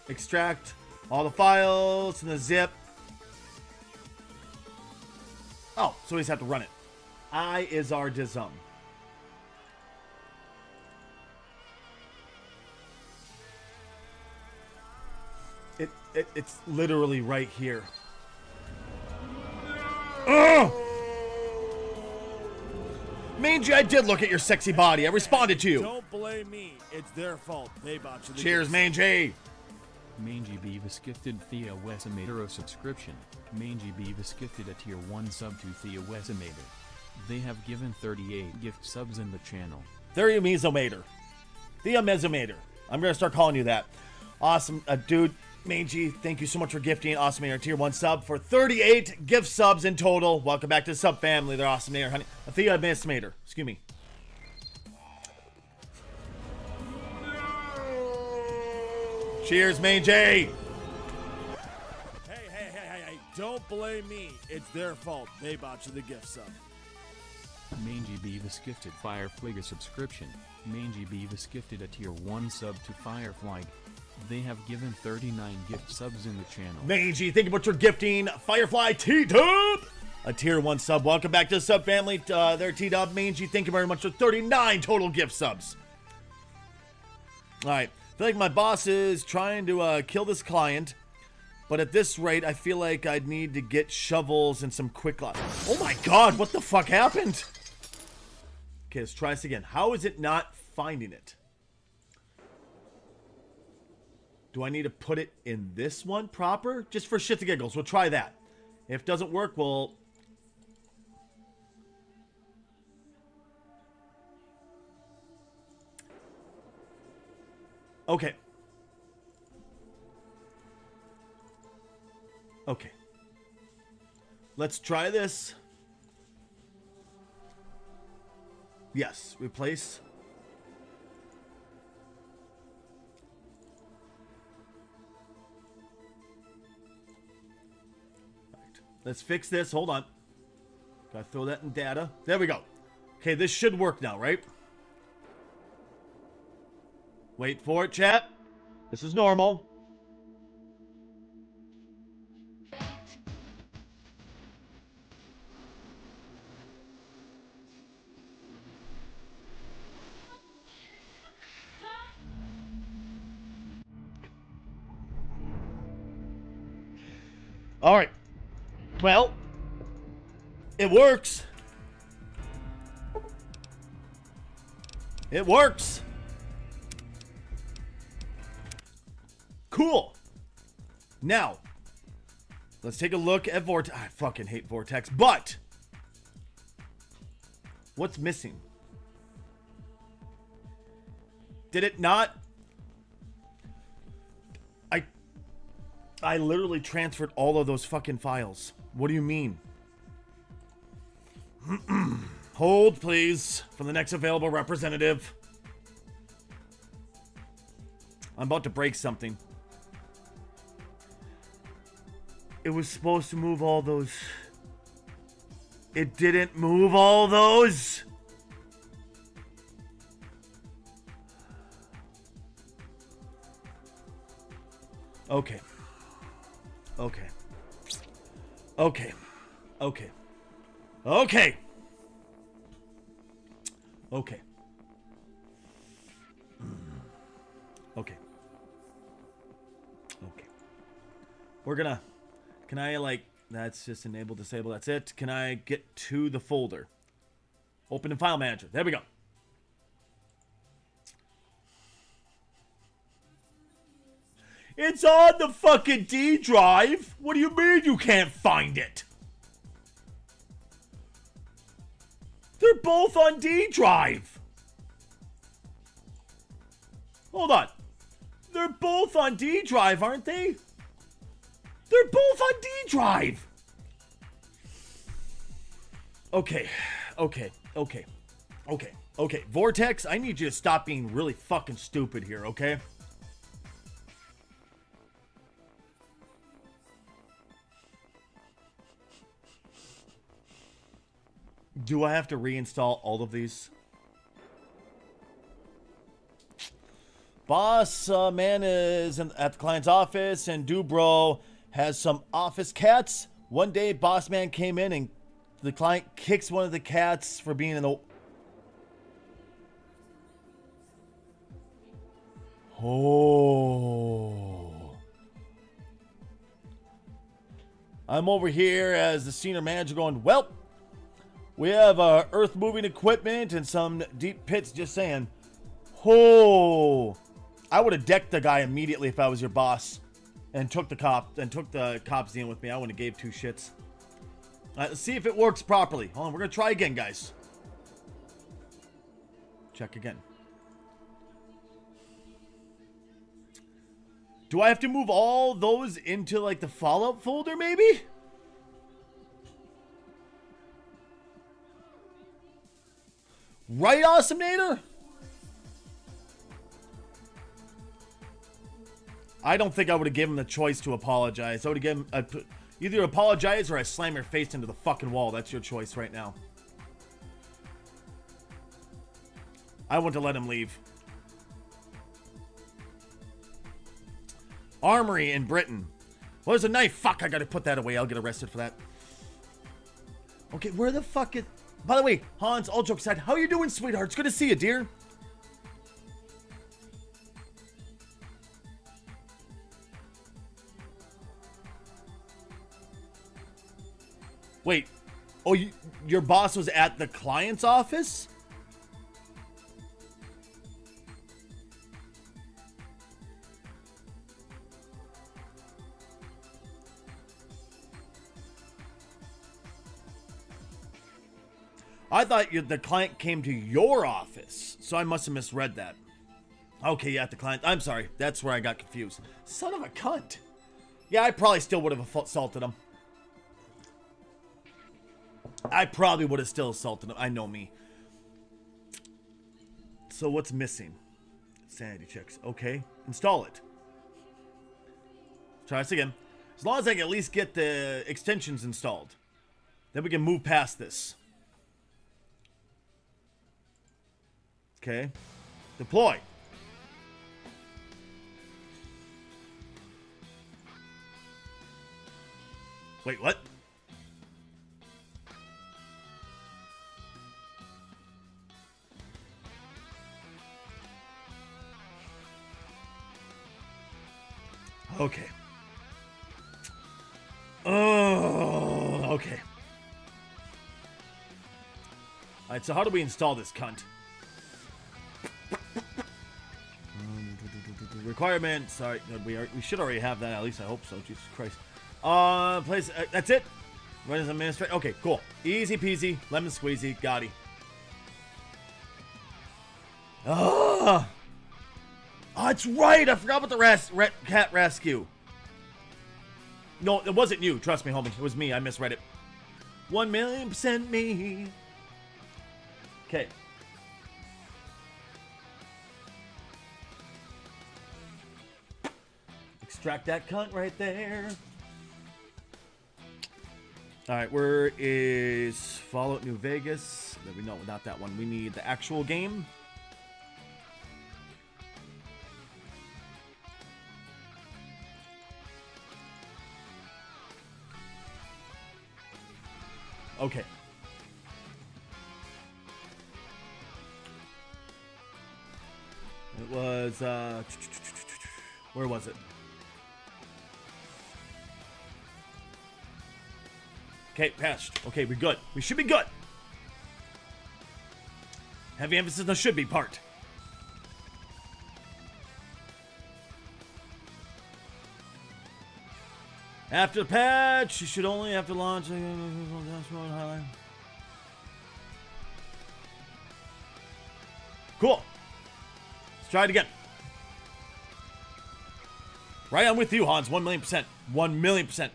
Extract all the files and the zip. Oh, so we just have to run it. I is our dism. It's literally right here. Ugh! Mangy, I did look at your sexy body. I responded to you. Don't blame me. It's their fault. They bought you the Cheers, gifts. Mangy. Mangy Beavis gifted Thea Wesimator a subscription. Mangy Beavis gifted a tier 1 sub to Thea Wesimator. They have given 38 gift subs in the channel. Thea Mesomator. Thea Mesomator. I'm going to start calling you that. Awesome. Dude, Mangy, thank you so much for gifting Awesome Mayor tier 1 sub for 38 gift subs in total. Welcome back to the sub family. They're Awesome Mayor, honey. Thea Mesomator. Excuse me. Cheers, Mangy. Hey, don't blame me. It's their fault. They bought you the gift sub. Mangy Beavis gifted Firefly a subscription. Mangy Beavis gifted a tier 1 sub to Firefly. They have given 39 gift subs in the channel. Mangy, think about your gifting. Firefly T-Dub, a tier 1 sub. Welcome back to the sub family. There, T-Dub. Mangy, thank you very much for 39 total gift subs. All right. I feel like my boss is trying to kill this client. But at this rate, I feel like I'd need to get shovels and some quick lock. Oh my god, what the fuck happened? Okay, let's try this again. How is it not finding it? Do I need to put it in this one proper? Just for shits and giggles. We'll try that. If it doesn't work, we'll... Okay. Okay. Let's try this. Yes, replace. Let's fix this. Hold on. Gotta throw that in data. There we go. Okay, this should work now, right? Wait for it, chat. This is normal. All right. Well, it works. It works. Cool. Now, let's take a look at Vortex. I fucking hate Vortex, but what's missing? Did it not? I literally transferred all of those fucking files. What do you mean? Hold, please, for the next available representative. I'm about to break something. It was supposed to move all those. It didn't move all those. Okay. Okay. Okay. Okay. Okay. Okay. Okay. Okay. We're gonna... Can I, like... That's just enable, disable, that's it. Can I get to the folder? Open in File Manager. There we go. It's on the fucking D drive. What do you mean you can't find it? They're both on D drive. Hold on. They're both on D drive, aren't they? They're both on D drive. Okay. Okay. Okay. Okay. Okay. Vortex, I need you to stop being really fucking stupid here, okay? Do I have to reinstall all of these? Boss man is at the client's office, and Dubro has some office cats. One day, boss man came in, and the client kicks one of the cats for being in the... Oh. I'm over here as the senior manager going, well, we have earth moving equipment and some deep pits, just saying. Oh, I would have decked the guy immediately if I was your boss and took the cops in with me. I wouldn't have gave two shits. All right, let's see if it works properly. Hold on, we're going to try again, guys. Check again. Do I have to move all those into, like, the Fallout folder, maybe? Right, Awesomenator? I don't think I would have given him the choice to apologize. I would have given him either apologize or I slam your face into the fucking wall. That's your choice right now. I want to let him leave. Armory in Britain. Well, there's a knife. Fuck, I gotta put that away. I'll get arrested for that. Okay, where the fuck is... By the way, Hans, all jokes aside, how you doing, sweetheart? It's good to see you, dear. Wait. Oh, your boss was at the client's office? I thought the client came to your office, so I must have misread that. Okay, yeah, the client. I'm sorry. That's where I got confused. Son of a cunt. Yeah, I probably still would have assaulted him. I probably would have still assaulted him. I know me. So what's missing? Sanity checks. Okay, install it. Try this again. As long as I can at least get the extensions installed, then we can move past this. Okay. Deploy. Wait, what? Okay. Oh, okay. Alright, so how do we install this cunt? Requirement. Sorry, we should already have that. At least I hope so. Jesus Christ. Place. That's it. Run as administrator. Okay, cool. Easy peasy, lemon squeezy. Gotti. Ah. Oh, it's right. I forgot about the cat rescue. No, it wasn't you. Trust me, homie. It was me. I misread it. 1,000,000% me. Okay. Extract that cunt right there. Alright, where is Fallout New Vegas? No, not that one. We need the actual game. Okay. It was, where was it? Okay, patched. Okay, we're good. We should be good. Heavy emphasis on the should be part. After the patch, you should only have to launch. Cool. Let's try it again. Right on with you, Hans. 1,000,000%. 1,000,000%.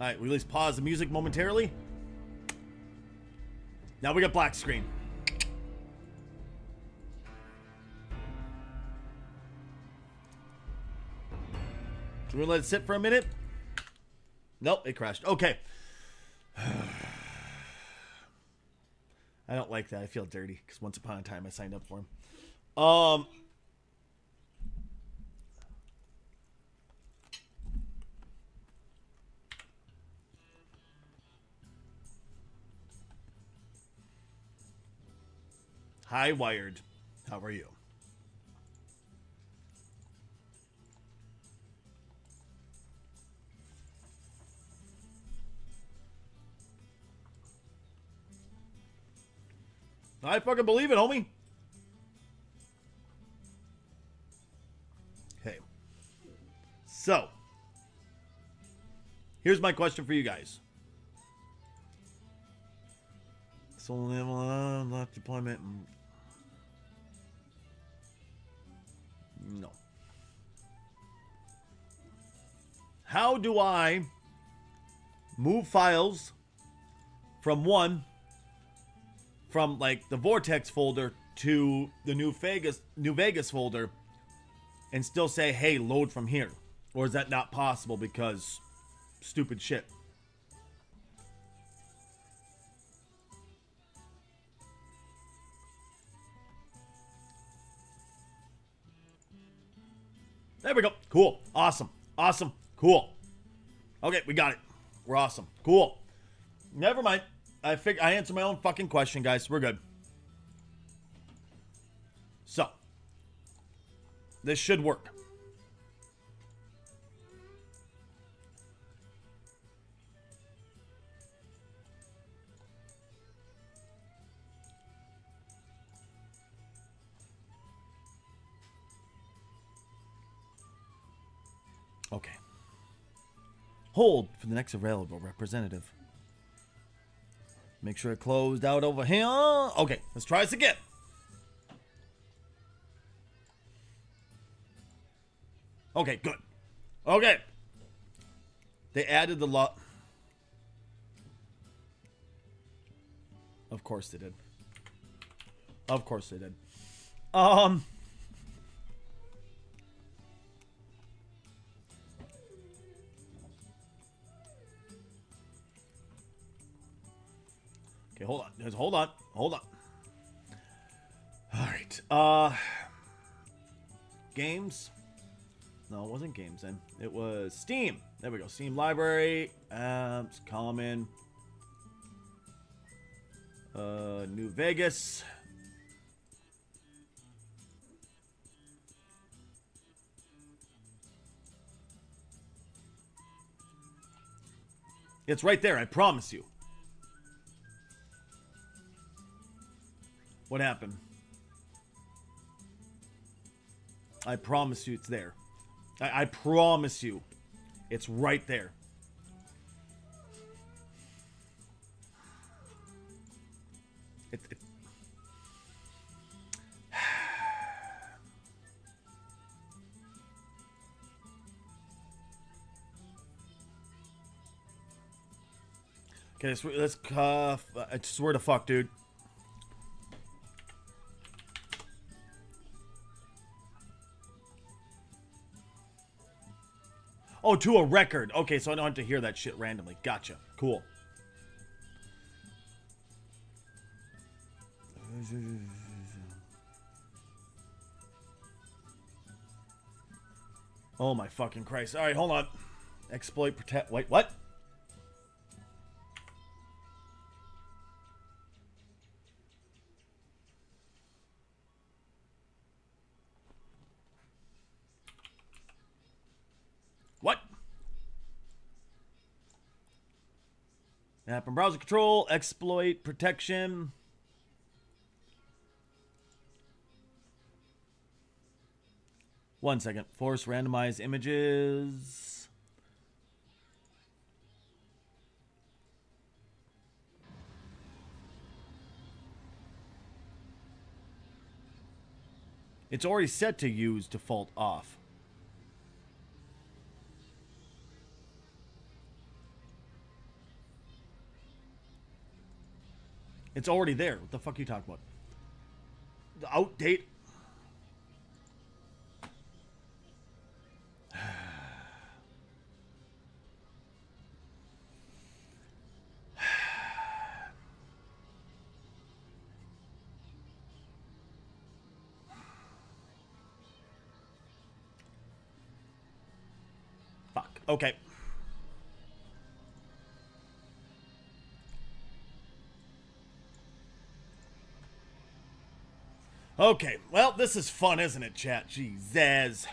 Alright, we at least pause the music momentarily. Now we got black screen. Can we let it sit for a minute? Nope, it crashed. Okay. I don't like that. I feel dirty because once upon a time I signed up for him. Hi, Wired. How are you? I fucking believe it, homie. Okay. So, here's my question for you guys. So, left deployment. No. How do I move files from like the Vortex folder to the New Vegas folder and still say, hey, load from here? Or is that not possible because stupid shit? There we go. Cool. Awesome. Awesome. Cool. Okay, we got it. We're awesome. Cool. Never mind. I answered my own fucking question, guys. We're good. So, this should work. Okay. Hold for the next available representative. Make sure it closed out over here. Okay, let's try this again. Okay, good. Okay. They added the lot. Of course they did. Of course they did. Okay, hold on. Just hold on. Hold on. All right. Games. No, it wasn't games then. It was Steam. There we go. Steam library. Apps. Common. New Vegas. It's right there, I promise you. What happened? I promise you it's there. I promise you it's right there. It Okay, let's I swear to fuck, dude. Oh, to a record. Okay, so I don't have to hear that shit randomly. Gotcha. Cool. Oh my fucking Christ. All right, hold on. Exploit, protect. Wait, what? What? App and browser control, exploit, protection. One second. Force randomize images. It's already set to use default off. It's already there. What the fuck are you talking about? The outdate. Fuck. Okay. Okay, well, this is fun, isn't it, chat? Jesus.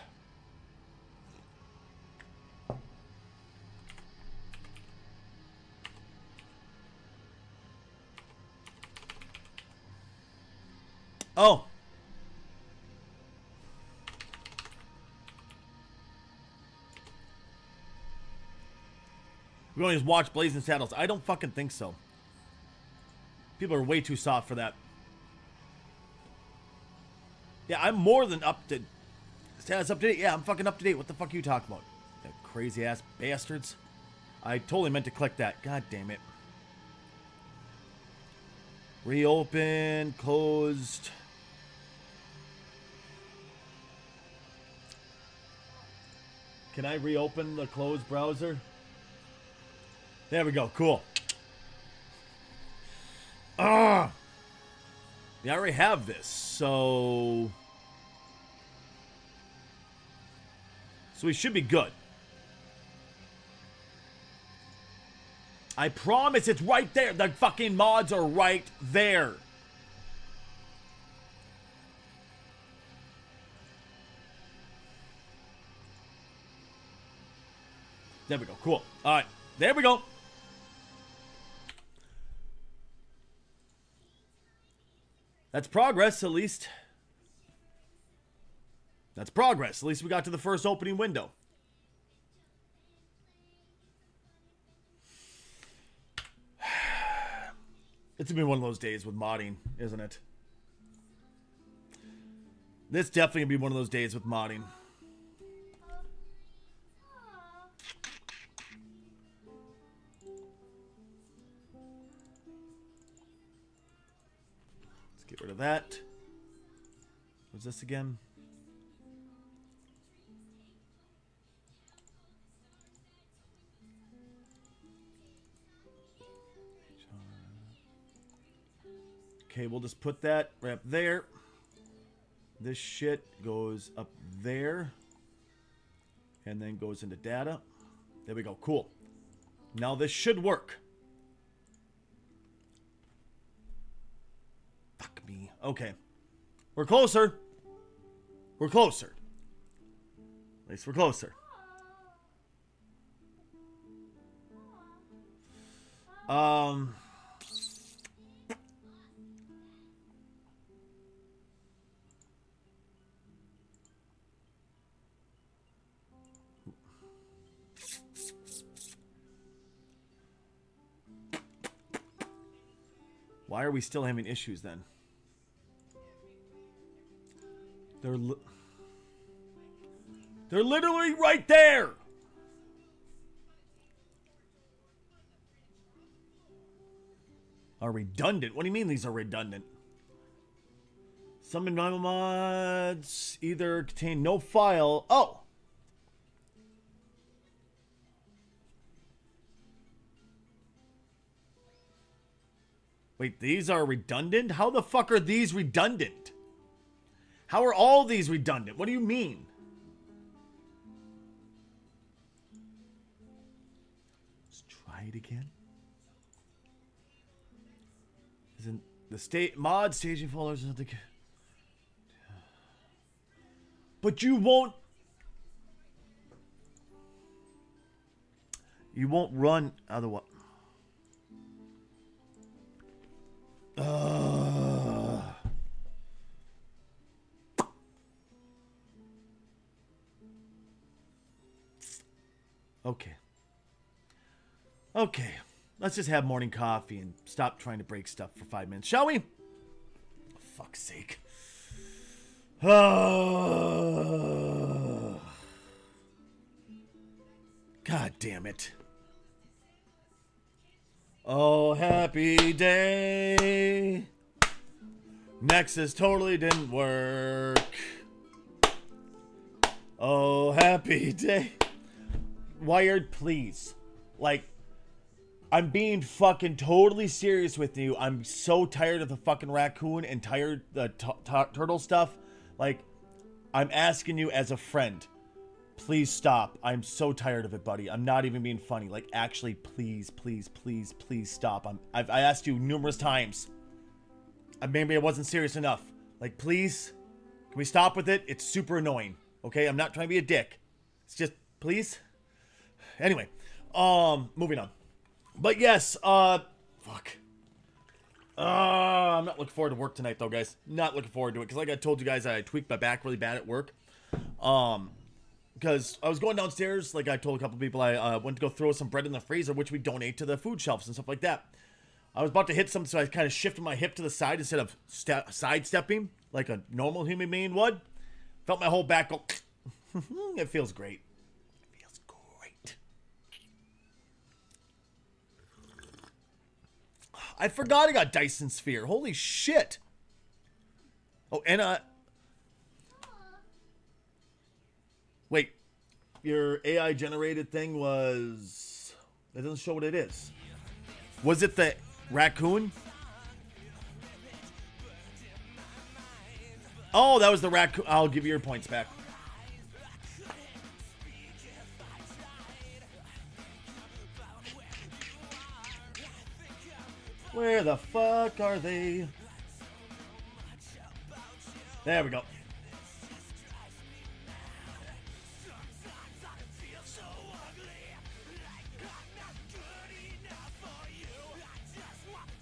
Oh. We only just watch Blazing Saddles. I don't fucking think so. People are way too soft for that. Yeah, I'm more than up to... Status up to date? Yeah, I'm fucking up to date. What the fuck are you talking about? That crazy ass bastards. I totally meant to click that. God damn it. Reopen. Closed. Can I reopen the closed browser? There we go. Cool. Ah! Yeah, I already have this, so we should be good. I promise it's right there. The fucking mods are right there. There we go. Cool. All right. There we go. That's progress, at least. That's progress. At least we got to the first opening window. It's gonna be one of those days with modding, isn't it? This definitely gonna be one of those days with modding. Let's get rid of that. What's this again? Okay, we'll just put that right up there. This shit goes up there. And then goes into data. There we go. Cool. Now this should work. Fuck me. Okay. We're closer. We're closer. At least we're closer. Why are we still having issues then? They're literally right there. Are redundant? What do you mean these are redundant? Some environment mods either contain no file. Oh. Wait, these are redundant? How the fuck are these redundant? How are all these redundant? What do you mean? Let's try it again. Isn't the state mod staging folders? But you won't run otherwise. Okay. Okay. Let's just have morning coffee and stop trying to break stuff for 5 minutes, shall we? For fuck's sake. God damn it. Oh, happy day. Nexus totally didn't work. Oh, happy day. Wired, please. Like, I'm being fucking totally serious with you. I'm so tired of the fucking raccoon and tired the turtle stuff. Like, I'm asking you as a friend. Please stop. I'm so tired of it, buddy. I'm not even being funny. Like, actually, please, please, please, please stop. I asked you numerous times. Maybe I wasn't serious enough. Like, please, can we stop with it? It's super annoying. Okay, I'm not trying to be a dick. It's just, please. Anyway, moving on. But yes, fuck. I'm not looking forward to work tonight, though, guys. Not looking forward to it, because like I told you guys, I tweaked my back really bad at work. Because I was going downstairs, like I told a couple people, I went to go throw some bread in the freezer, which we donate to the food shelves and stuff like that. I was about to hit something, so I kind of shifted my hip to the side instead of sidestepping like a normal human being would. Felt my whole back go. It feels great. It feels great. I forgot I got Dyson Sphere. Holy shit. Oh, and wait. Your AI generated thing was... It doesn't show what it is. Was it the raccoon? Oh, that was the raccoon. I'll give you your points back. Where the fuck are they? There we go.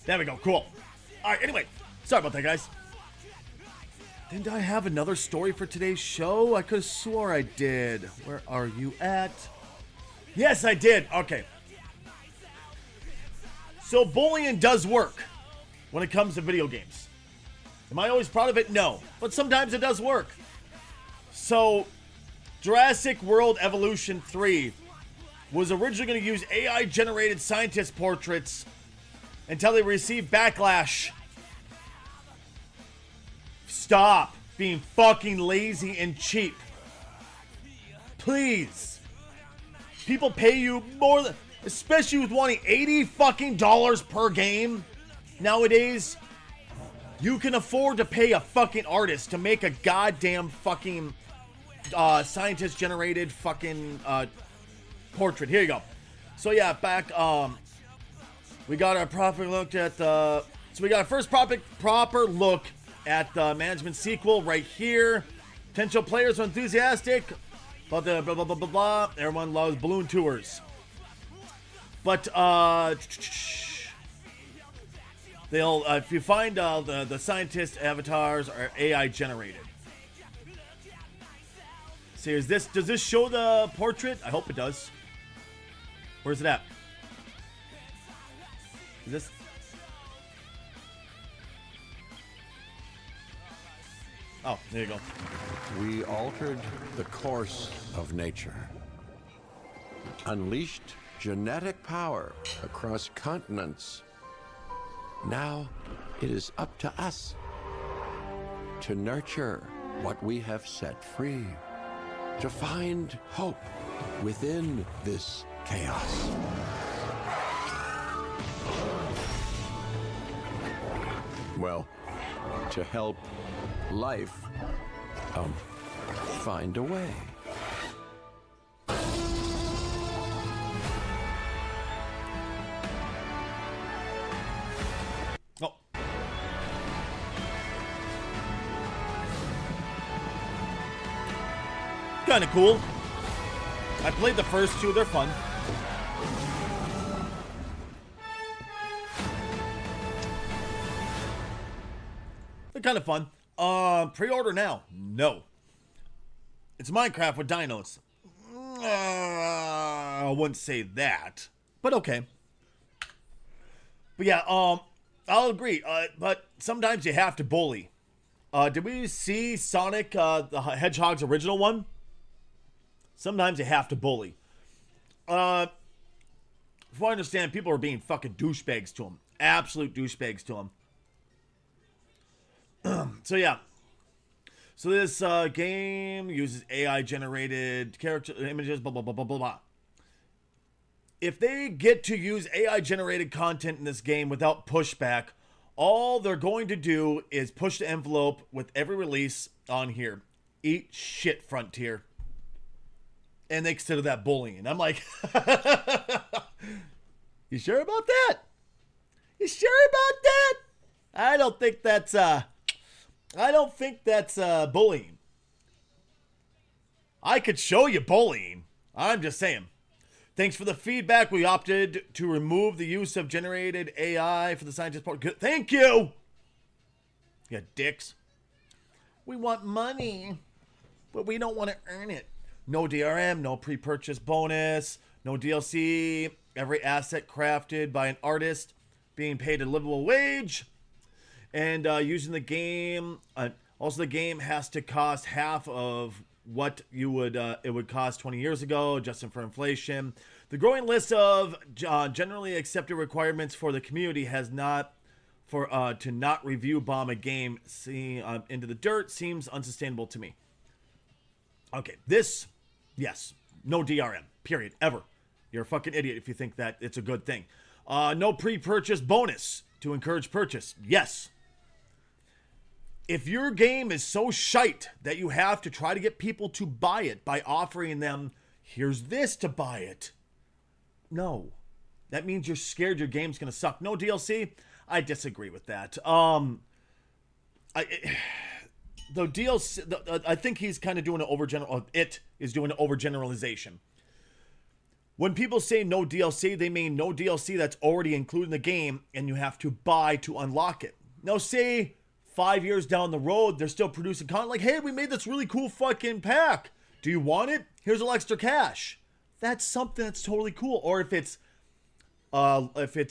There we go. Cool. All right. Anyway, sorry about that, guys. Didn't I have another story for today's show? I could have swore I did. Where are you at? Yes, I did. Okay. So bullying does work. when it comes to video games. Am I always proud of it? No. But sometimes it does work. So, Jurassic World Evolution 3 was originally going to use AI-generated scientist portraits until they received backlash. Stop being fucking lazy and cheap. Please. People pay you more than, especially with wanting $80 fucking per game nowadays. You can afford to pay a fucking artist to make a goddamn fucking scientist generated fucking portrait. Here you go. So yeah, back we got our proper look at the we got our first proper look at the management sequel right here. Potential players are enthusiastic, but the blah blah blah blah blah. Everyone loves balloon tours. But they'll if you find the scientist avatars are AI generated. See, does this show the portrait? I hope it does. Where's it at? Is this? Oh, there you go. We altered the course of nature, unleashed genetic power across continents. Now it is up to us to nurture what we have set free, to find hope within this chaos. Well, to help life find a way. Oh. Kind of cool. I played the first two, they're fun. They're kind of fun. Pre-order now. No. It's Minecraft with dinos. I wouldn't say that, but okay. But yeah, I'll agree. But sometimes you have to bully. Did we see Sonic the Hedgehog's original one? Sometimes you have to bully. From what I understand, people are being fucking douchebags to him. Absolute douchebags to him. So yeah. So this game uses AI-generated character images, blah, blah, blah, blah, blah, blah. If they get to use AI-generated content in this game without pushback, all they're going to do is push the envelope with every release on here. Eat shit, Frontier. And they consider that bullying. And I'm like, you sure about that? You sure about that? I don't think that's bullying. I could show you bullying. I'm just saying. Thanks for the feedback. We opted to remove the use of generated AI for the scientist part. Good. Thank you. You dicks. We want money, but we don't want to earn it. No DRM, no pre-purchase bonus, no DLC. Every asset crafted by an artist being paid a livable wage. And using the game, also the game has to cost half of what it would cost 20 years ago, adjusting for inflation. The growing list of generally accepted requirements for the community has to not review bomb a game into the dirt seems unsustainable to me. Okay, yes, no DRM, period, ever. You're a fucking idiot if you think that it's a good thing. No pre-purchase bonus to encourage purchase. Yes. If your game is so shite that you have to try to get people to buy it by offering them, here's this to buy it. No. That means you're scared your game's going to suck. No DLC? I disagree with that. The DLC, I think he's kind of doing it is doing an overgeneralization. When people say no DLC, they mean no DLC that's already included in the game and you have to buy to unlock it. Now, say 5 years down the road, they're still producing content like, hey, we made this really cool fucking pack. Do you want it? Here's a little extra cash. That's something that's totally cool. Or if it's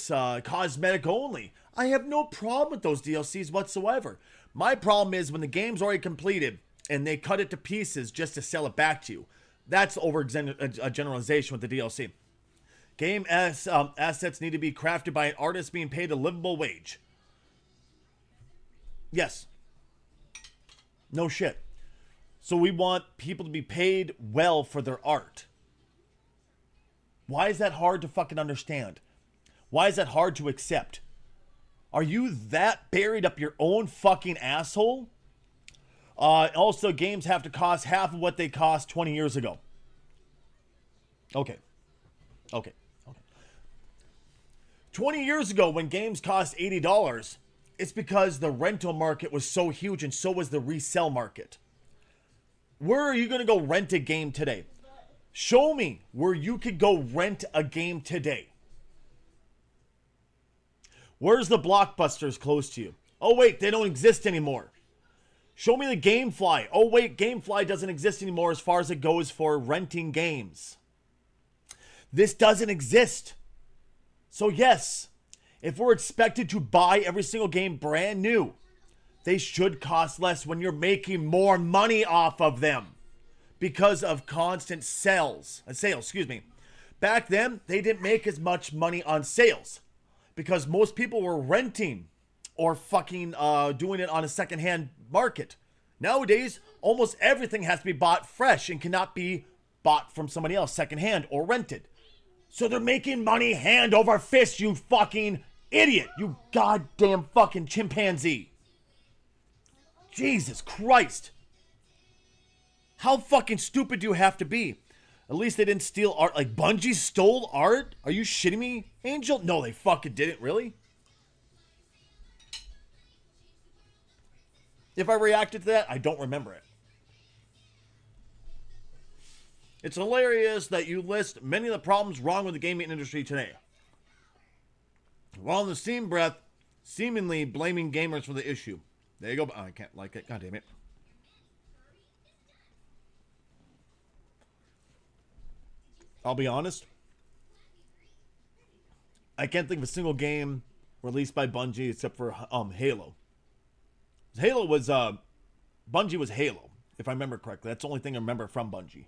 cosmetic only. I have no problem with those DLCs whatsoever. My problem is when the game's already completed and they cut it to pieces just to sell it back to you. That's over a generalization with the DLC. Game assets need to be crafted by an artist being paid a livable wage. Yes. No shit. So we want people to be paid well for their art. Why is that hard to fucking understand? Why is that hard to accept? Are you that buried up your own fucking asshole? Also, games have to cost half of what they cost 20 years ago. Okay. 20 years ago, when games cost $80, it's because the rental market was so huge and so was the resale market. Where are you going to go rent a game today? Show me where you could go rent a game today. Where's the Blockbusters close to you? Oh, wait, they don't exist anymore. Show me the Gamefly. Oh, wait, Gamefly doesn't exist anymore as far as it goes for renting games. This doesn't exist. So yes, if we're expected to buy every single game brand new, they should cost less when you're making more money off of them because of constant sales. Back then, they didn't make as much money on sales because most people were renting or fucking doing it on a secondhand market. Nowadays, almost everything has to be bought fresh and cannot be bought from somebody else secondhand or rented. So they're making money hand over fist, you fucking idiot. You goddamn fucking chimpanzee. Jesus Christ. How fucking stupid do you have to be? At least they didn't steal art. Like, Bungie stole art? Are you shitting me, Angel? No, they fucking didn't, really? If I reacted to that, I don't remember it. It's hilarious that you list many of the problems wrong with the gaming industry today, while in the same breath, seemingly blaming gamers for the issue. There you go. Oh, I can't like it. God damn it. I'll be honest. I can't think of a single game released by Bungie except for Halo. Halo was Bungie was Halo, if I remember correctly. That's the only thing I remember from Bungie.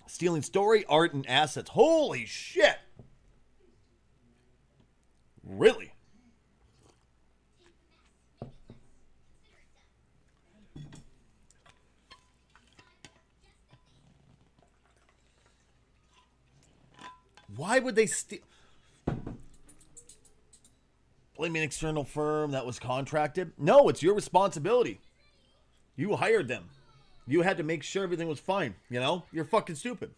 Stealing story, art, and assets. Holy shit! Really? Why would they steal? Blame an external firm that was contracted? No, it's your responsibility. You hired them. You had to make sure everything was fine, you know? You're fucking stupid.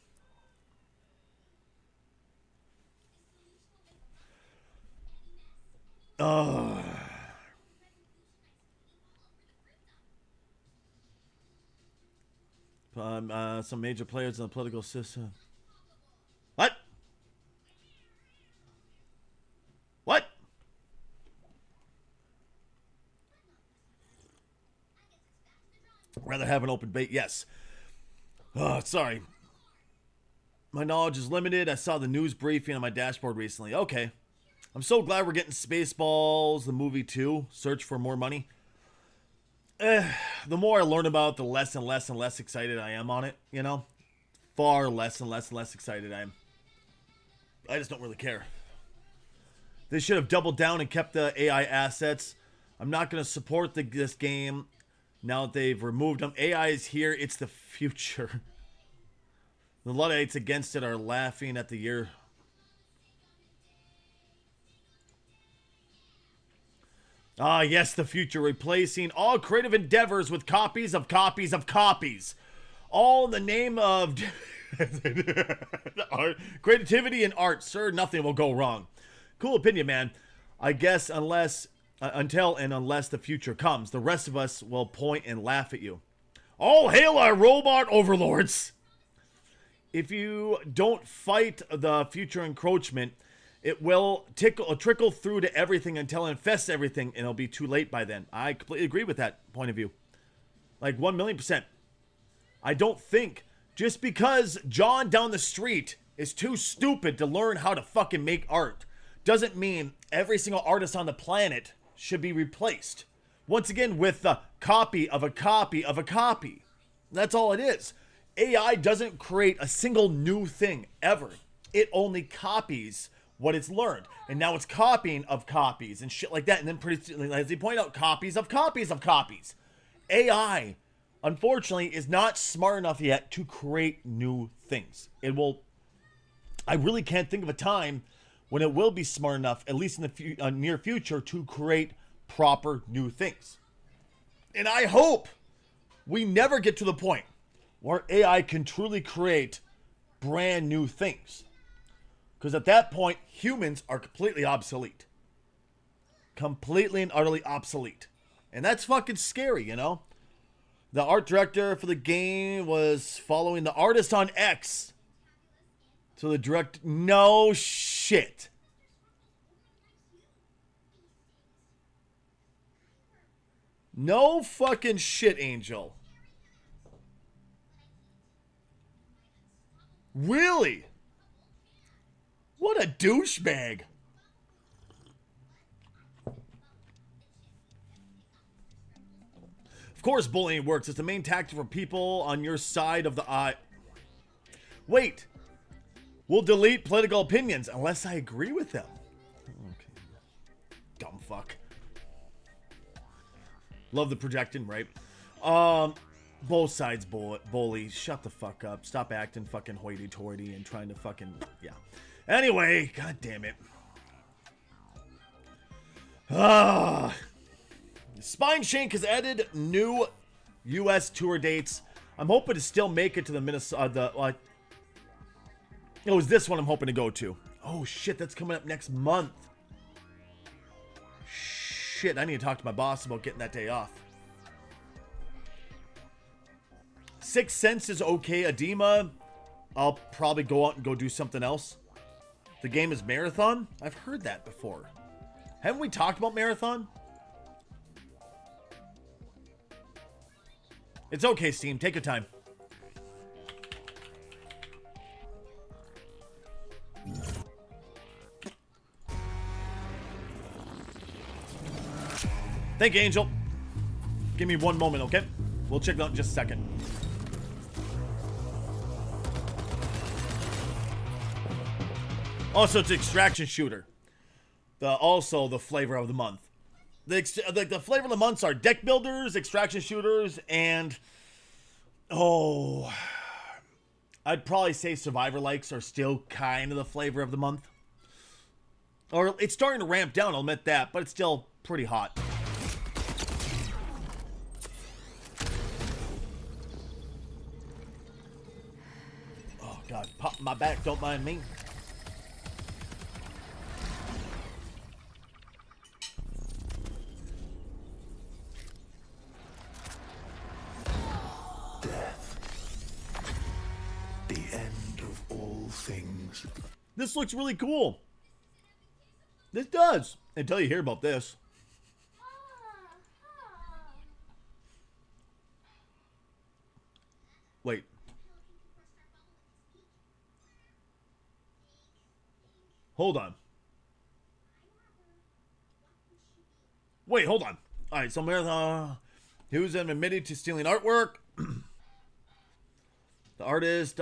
Some major players in the political system. What? What? Rather have an open debate. Yes. Oh, sorry. My knowledge is limited. I saw the news briefing on my dashboard recently. Okay. I'm so glad we're getting Spaceballs, the movie too. Search for more money. The more I learn about it, the less and less and less excited I am on it, you know? Far less and less and less excited I am. I just don't really care. They should have doubled down and kept the AI assets. I'm not going to support this game now that they've removed them. AI is here. It's the future. The Luddites against it are laughing at the year. Ah, yes, the future. Replacing all creative endeavors with copies of copies of copies. All in the name of art, creativity and art. Sir, nothing will go wrong. Cool opinion, man. I guess unless the future comes, the rest of us will point and laugh at you. All hail our robot overlords. If you don't fight the future encroachment, it will trickle through to everything until it infests everything, and it'll be too late by then. I completely agree with that point of view. Like 1,000,000%. I don't think just because John down the street is too stupid to learn how to fucking make art, doesn't mean every single artist on the planet should be replaced. Once again, with the copy of a copy of a copy. That's all it is. AI doesn't create a single new thing ever. It only copies what it's learned. And now it's copying of copies and shit like that. And then, pretty, as they point out, copies of copies of copies. AI, unfortunately, is not smart enough yet to create new things. It will... I really can't think of a time when it will be smart enough, at least in the near future, to create proper new things. And I hope we never get to the point where AI can truly create brand new things. Because at that point, humans are completely obsolete. Completely and utterly obsolete. And that's fucking scary, you know? The art director for the game was following the artist on X. So the direct... No shit. No fucking shit, Angel. Really? What a douchebag. Of course bullying works. It's the main tactic for people on your side of the aisle. Wait. We'll delete political opinions unless I agree with them. Okay. Dumb fuck. Love the projecting, right? Both sides bully. Shut the fuck up. Stop acting fucking hoity-toity and trying to fucking... Yeah. Anyway, god damn it. Spine Shank has added new U.S. tour dates. I'm hoping to still make it to the Minnesota... it was this one I'm hoping to go to. Oh shit, that's coming up next month. Shit, I need to talk to my boss about getting that day off. Sixth Sense is okay. Edema, I'll probably go out and go do something else. The game is Marathon? I've heard that before. Haven't we talked about Marathon? It's okay, Steam. Take your time. Thank you, Angel. Give me one moment, okay? We'll check it out in just a second. Also, it's an extraction shooter. Also, the flavor of the month. The flavor of the months are deck builders, extraction shooters, and... Oh... I'd probably say Survivor likes are still kind of the flavor of the month. Or it's starting to ramp down, I'll admit that, but it's still pretty hot. Oh god, pop my back, don't mind me. Things. This looks really cool. This does. Until you hear about this. Wait. Hold on. Wait, hold on. Alright, so Marathon. He was admitted to stealing artwork. The artist,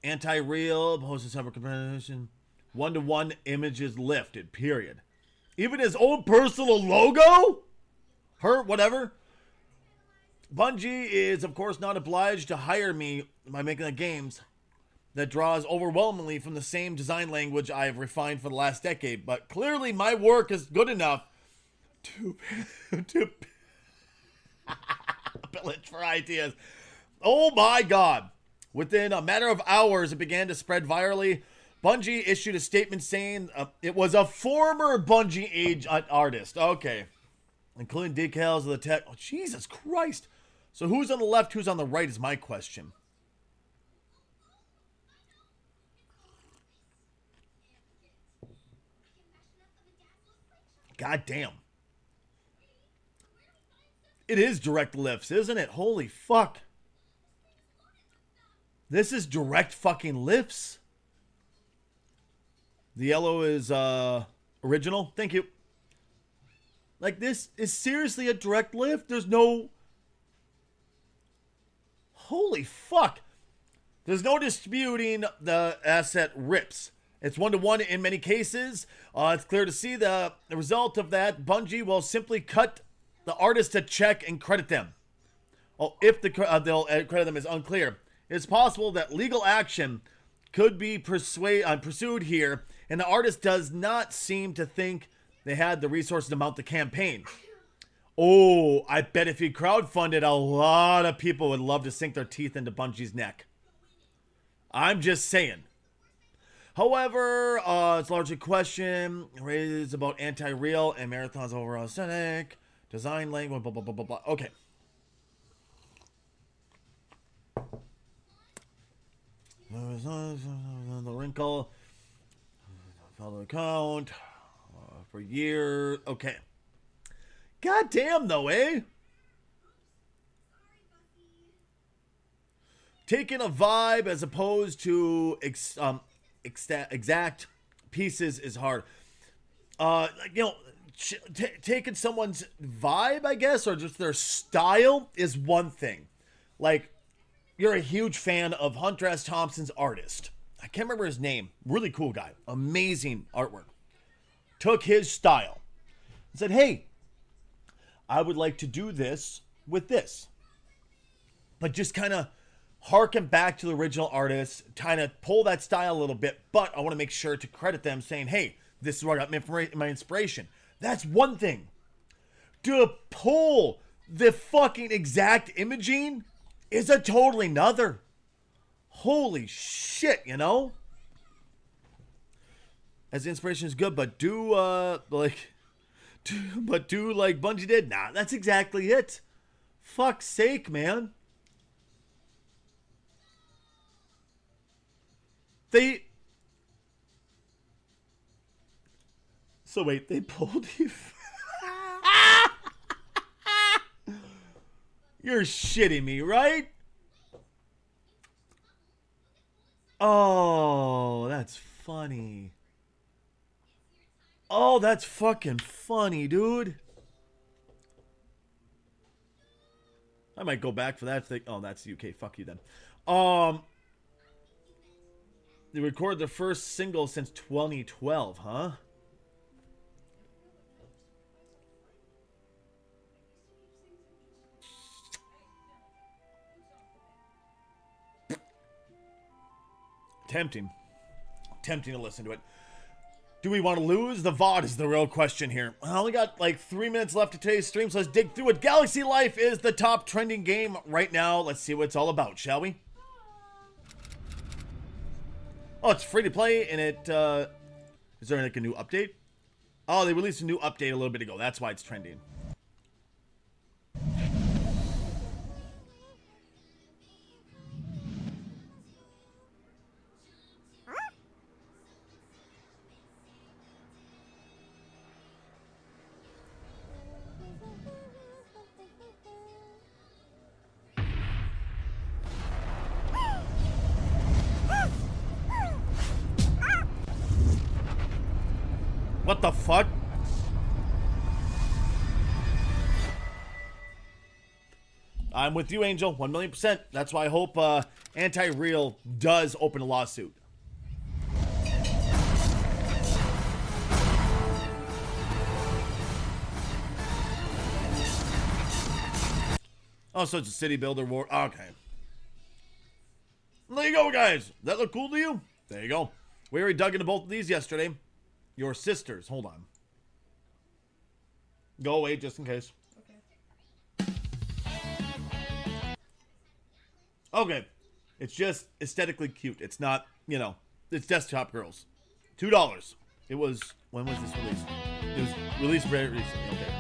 anti-real, posted separate comparison. One-to-one images lifted, period. Even his own personal logo? Whatever. Bungie is, of course, not obliged to hire me by making the games that draws overwhelmingly from the same design language I have refined for the last decade. But clearly my work is good enough to pillage for ideas. Oh my god. Within a matter of hours, it began to spread virally. Bungie issued a statement saying it was a former Bungie artist. Okay. Including decals of the tech. Oh, Jesus Christ. So who's on the left, who's on the right is my question. God damn. It is direct lifts, isn't it? Holy fuck. This is direct fucking lifts. The yellow is, or original. Thank you. Like, this is seriously a direct lift. There's no... Holy fuck. There's no disputing the asset rips. It's 1-to-1 in many cases. It's clear to see the result of that. Bungie will simply cut the artist a check and credit them. Oh, if they'll credit them is unclear. It's possible that legal action could be pursued here, and the artist does not seem to think they had the resources to mount the campaign. Oh, I bet if he crowdfunded, a lot of people would love to sink their teeth into Bungie's neck. I'm just saying. However, it's largely a question raised about anti-real and Marathon's overall aesthetic, design language, blah, blah, blah, blah, blah. Okay. The wrinkle, follow account for years. Okay. God damn, though, eh? Taking a vibe as opposed to exact pieces is hard. Taking someone's vibe, I guess, or just their style is one thing. Like, you're a huge fan of Hunter S. Thompson's artist. I can't remember his name. Really cool guy. Amazing artwork. Took his style and said, hey, I would like to do this with this. But just kind of harken back to the original artist, kind of pull that style a little bit, but I want to make sure to credit them saying, hey, this is where I got my inspiration. That's one thing. To pull the fucking exact imaging is a totally another. Holy shit, you know? As inspiration is good, but do like Bungie did? Nah, that's exactly it. Fuck's sake, man. So wait, they pulled you. You're shitting me, right? Oh, that's funny. Oh, that's fucking funny, dude. I might go back for that thing. Oh, that's UK. Fuck you then. They recorded their first single since 2012, huh? Tempting to listen to it. Do we want to lose? The VOD is the real question here. I only got like 3 minutes left of today's stream, so let's dig through it. Galaxy Life is the top trending game right now. Let's see what it's all about, shall we? Oh, it's free to play, and it, is there like a new update? Oh, they released a new update a little bit ago. That's why it's trending. What the fuck? I'm with you, Angel. 1,000,000%. That's why I hope Anti-Real does open a lawsuit. Oh, so it's a city builder war. Okay. There you go, guys. That look cool to you? There you go. We already dug into both of these yesterday. Your sisters. Hold on. Go away just in case. Okay. It's just aesthetically cute. It's not, you know, it's desktop girls. $2. It was, when was this released? It was released very recently. Okay.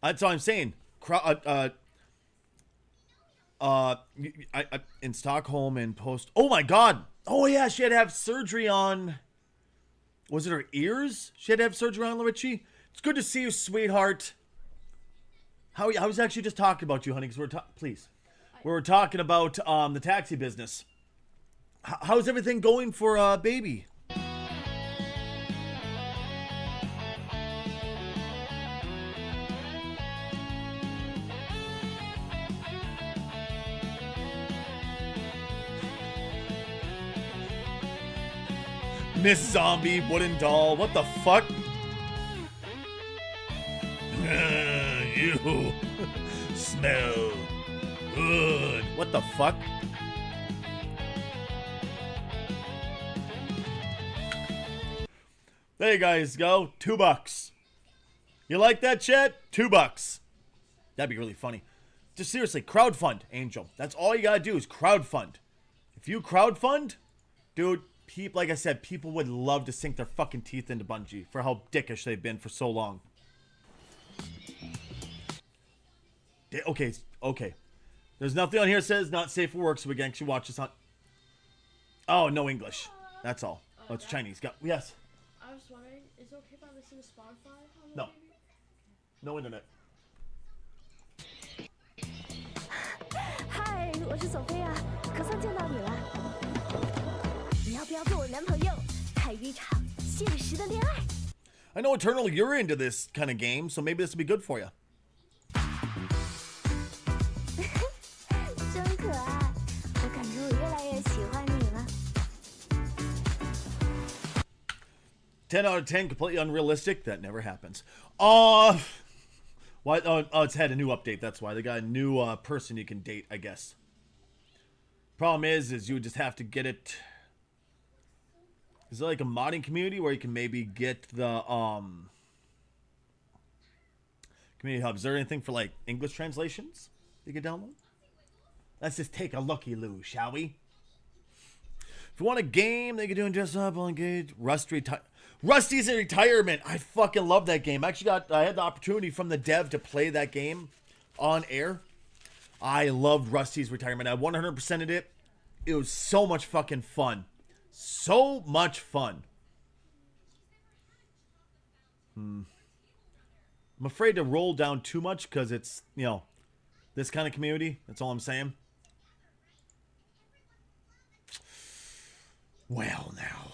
That's all I'm saying. In Stockholm and post. Oh my God. Oh yeah, she had to have surgery on. Was it her ears? She had to have surgery on, Richie. It's good to see you, sweetheart. I was actually just talking about you, honey. Because we were talking about the taxi business. How's everything going for baby? Miss Zombie, wooden doll, what the fuck? You smell good. What the fuck? There you guys go. $2. You like that, chat? $2. That'd be really funny. Just seriously, crowdfund, Angel. That's all you gotta do is crowdfund. If you crowdfund, dude, like I said, people would love to sink their fucking teeth into Bungie for how dickish they've been for so long. Okay. There's nothing on here that says not safe for work, so we can actually watch this on. Oh, no English. That's all. Oh, it's Chinese. Yes. I was wondering, is it okay if I listen to Spotify on the No. TV? No internet. 嗨，我是索菲亚，可算见到你了。你要不要做我男朋友，开一场现实的恋爱？ I know, Eternal, you're into this kind of game, so maybe this will be good for you. 真可爱，我感觉我越来越喜欢你了。 10 out of 10, completely unrealistic. That never happens. Why? Oh, it's had a new update. That's why they got a new person you can date, I guess. Problem is you would just have to get it. Is there like a modding community where you can maybe get the community hub? Is there anything for like English translations you can download? Let's just take a looky-loo, shall we? If you want a game, they can do in dress up, engage. Rusty's in retirement. I fucking love that game. I had the opportunity from the dev to play that game on air. I loved Rusty's retirement. I 100%ed it. It was so much fucking fun. So much fun. I'm afraid to roll down too much because it's, this kind of community. That's all I'm saying. Well, now.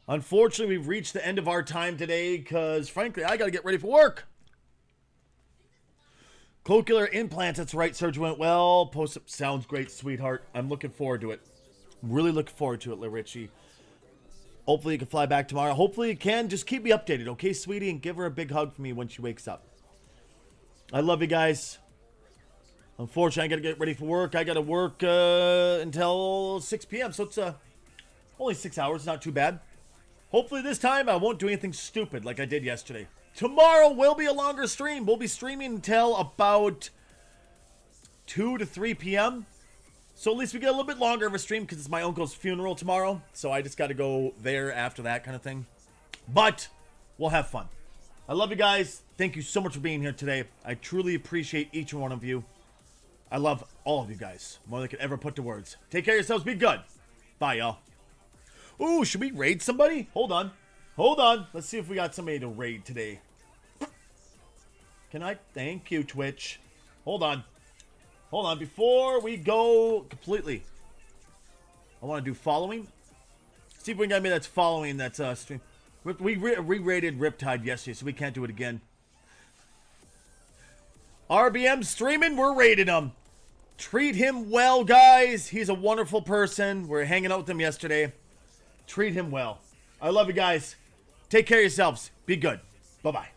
Unfortunately, we've reached the end of our time today because, frankly, I got to get ready for work. Cochlear implants, that's right. Surgery went well. Post sounds great, sweetheart. I'm looking forward to it. Really looking forward to it, Richie. Hopefully you can fly back tomorrow. Hopefully you can. Just keep me updated, okay, sweetie? And give her a big hug for me when she wakes up. I love you guys. Unfortunately, I got to get ready for work. I got to work until 6 p.m. So it's only 6 hours. Not too bad. Hopefully this time I won't do anything stupid like I did yesterday. Tomorrow will be a longer stream. We'll be streaming until about 2 to 3 p.m. So at least we get a little bit longer of a stream because it's my uncle's funeral tomorrow. So I just got to go there after that kind of thing. But we'll have fun. I love you guys. Thank you so much for being here today. I truly appreciate each and one of you. I love all of you guys. More than I could ever put to words. Take care of yourselves. Be good. Bye, y'all. Ooh, should we raid somebody? Hold on. Hold on. Let's see if we got somebody to raid today. Can I? Thank you, Twitch. Hold on. Hold on. Before we go completely, I want to do following. See if we can get me that's following that's stream. We re-rated Riptide yesterday, so we can't do it again. RBM streaming. We're raiding him. Treat him well, guys. He's a wonderful person. We're hanging out with him yesterday. Treat him well. I love you guys. Take care of yourselves. Be good. Bye-bye.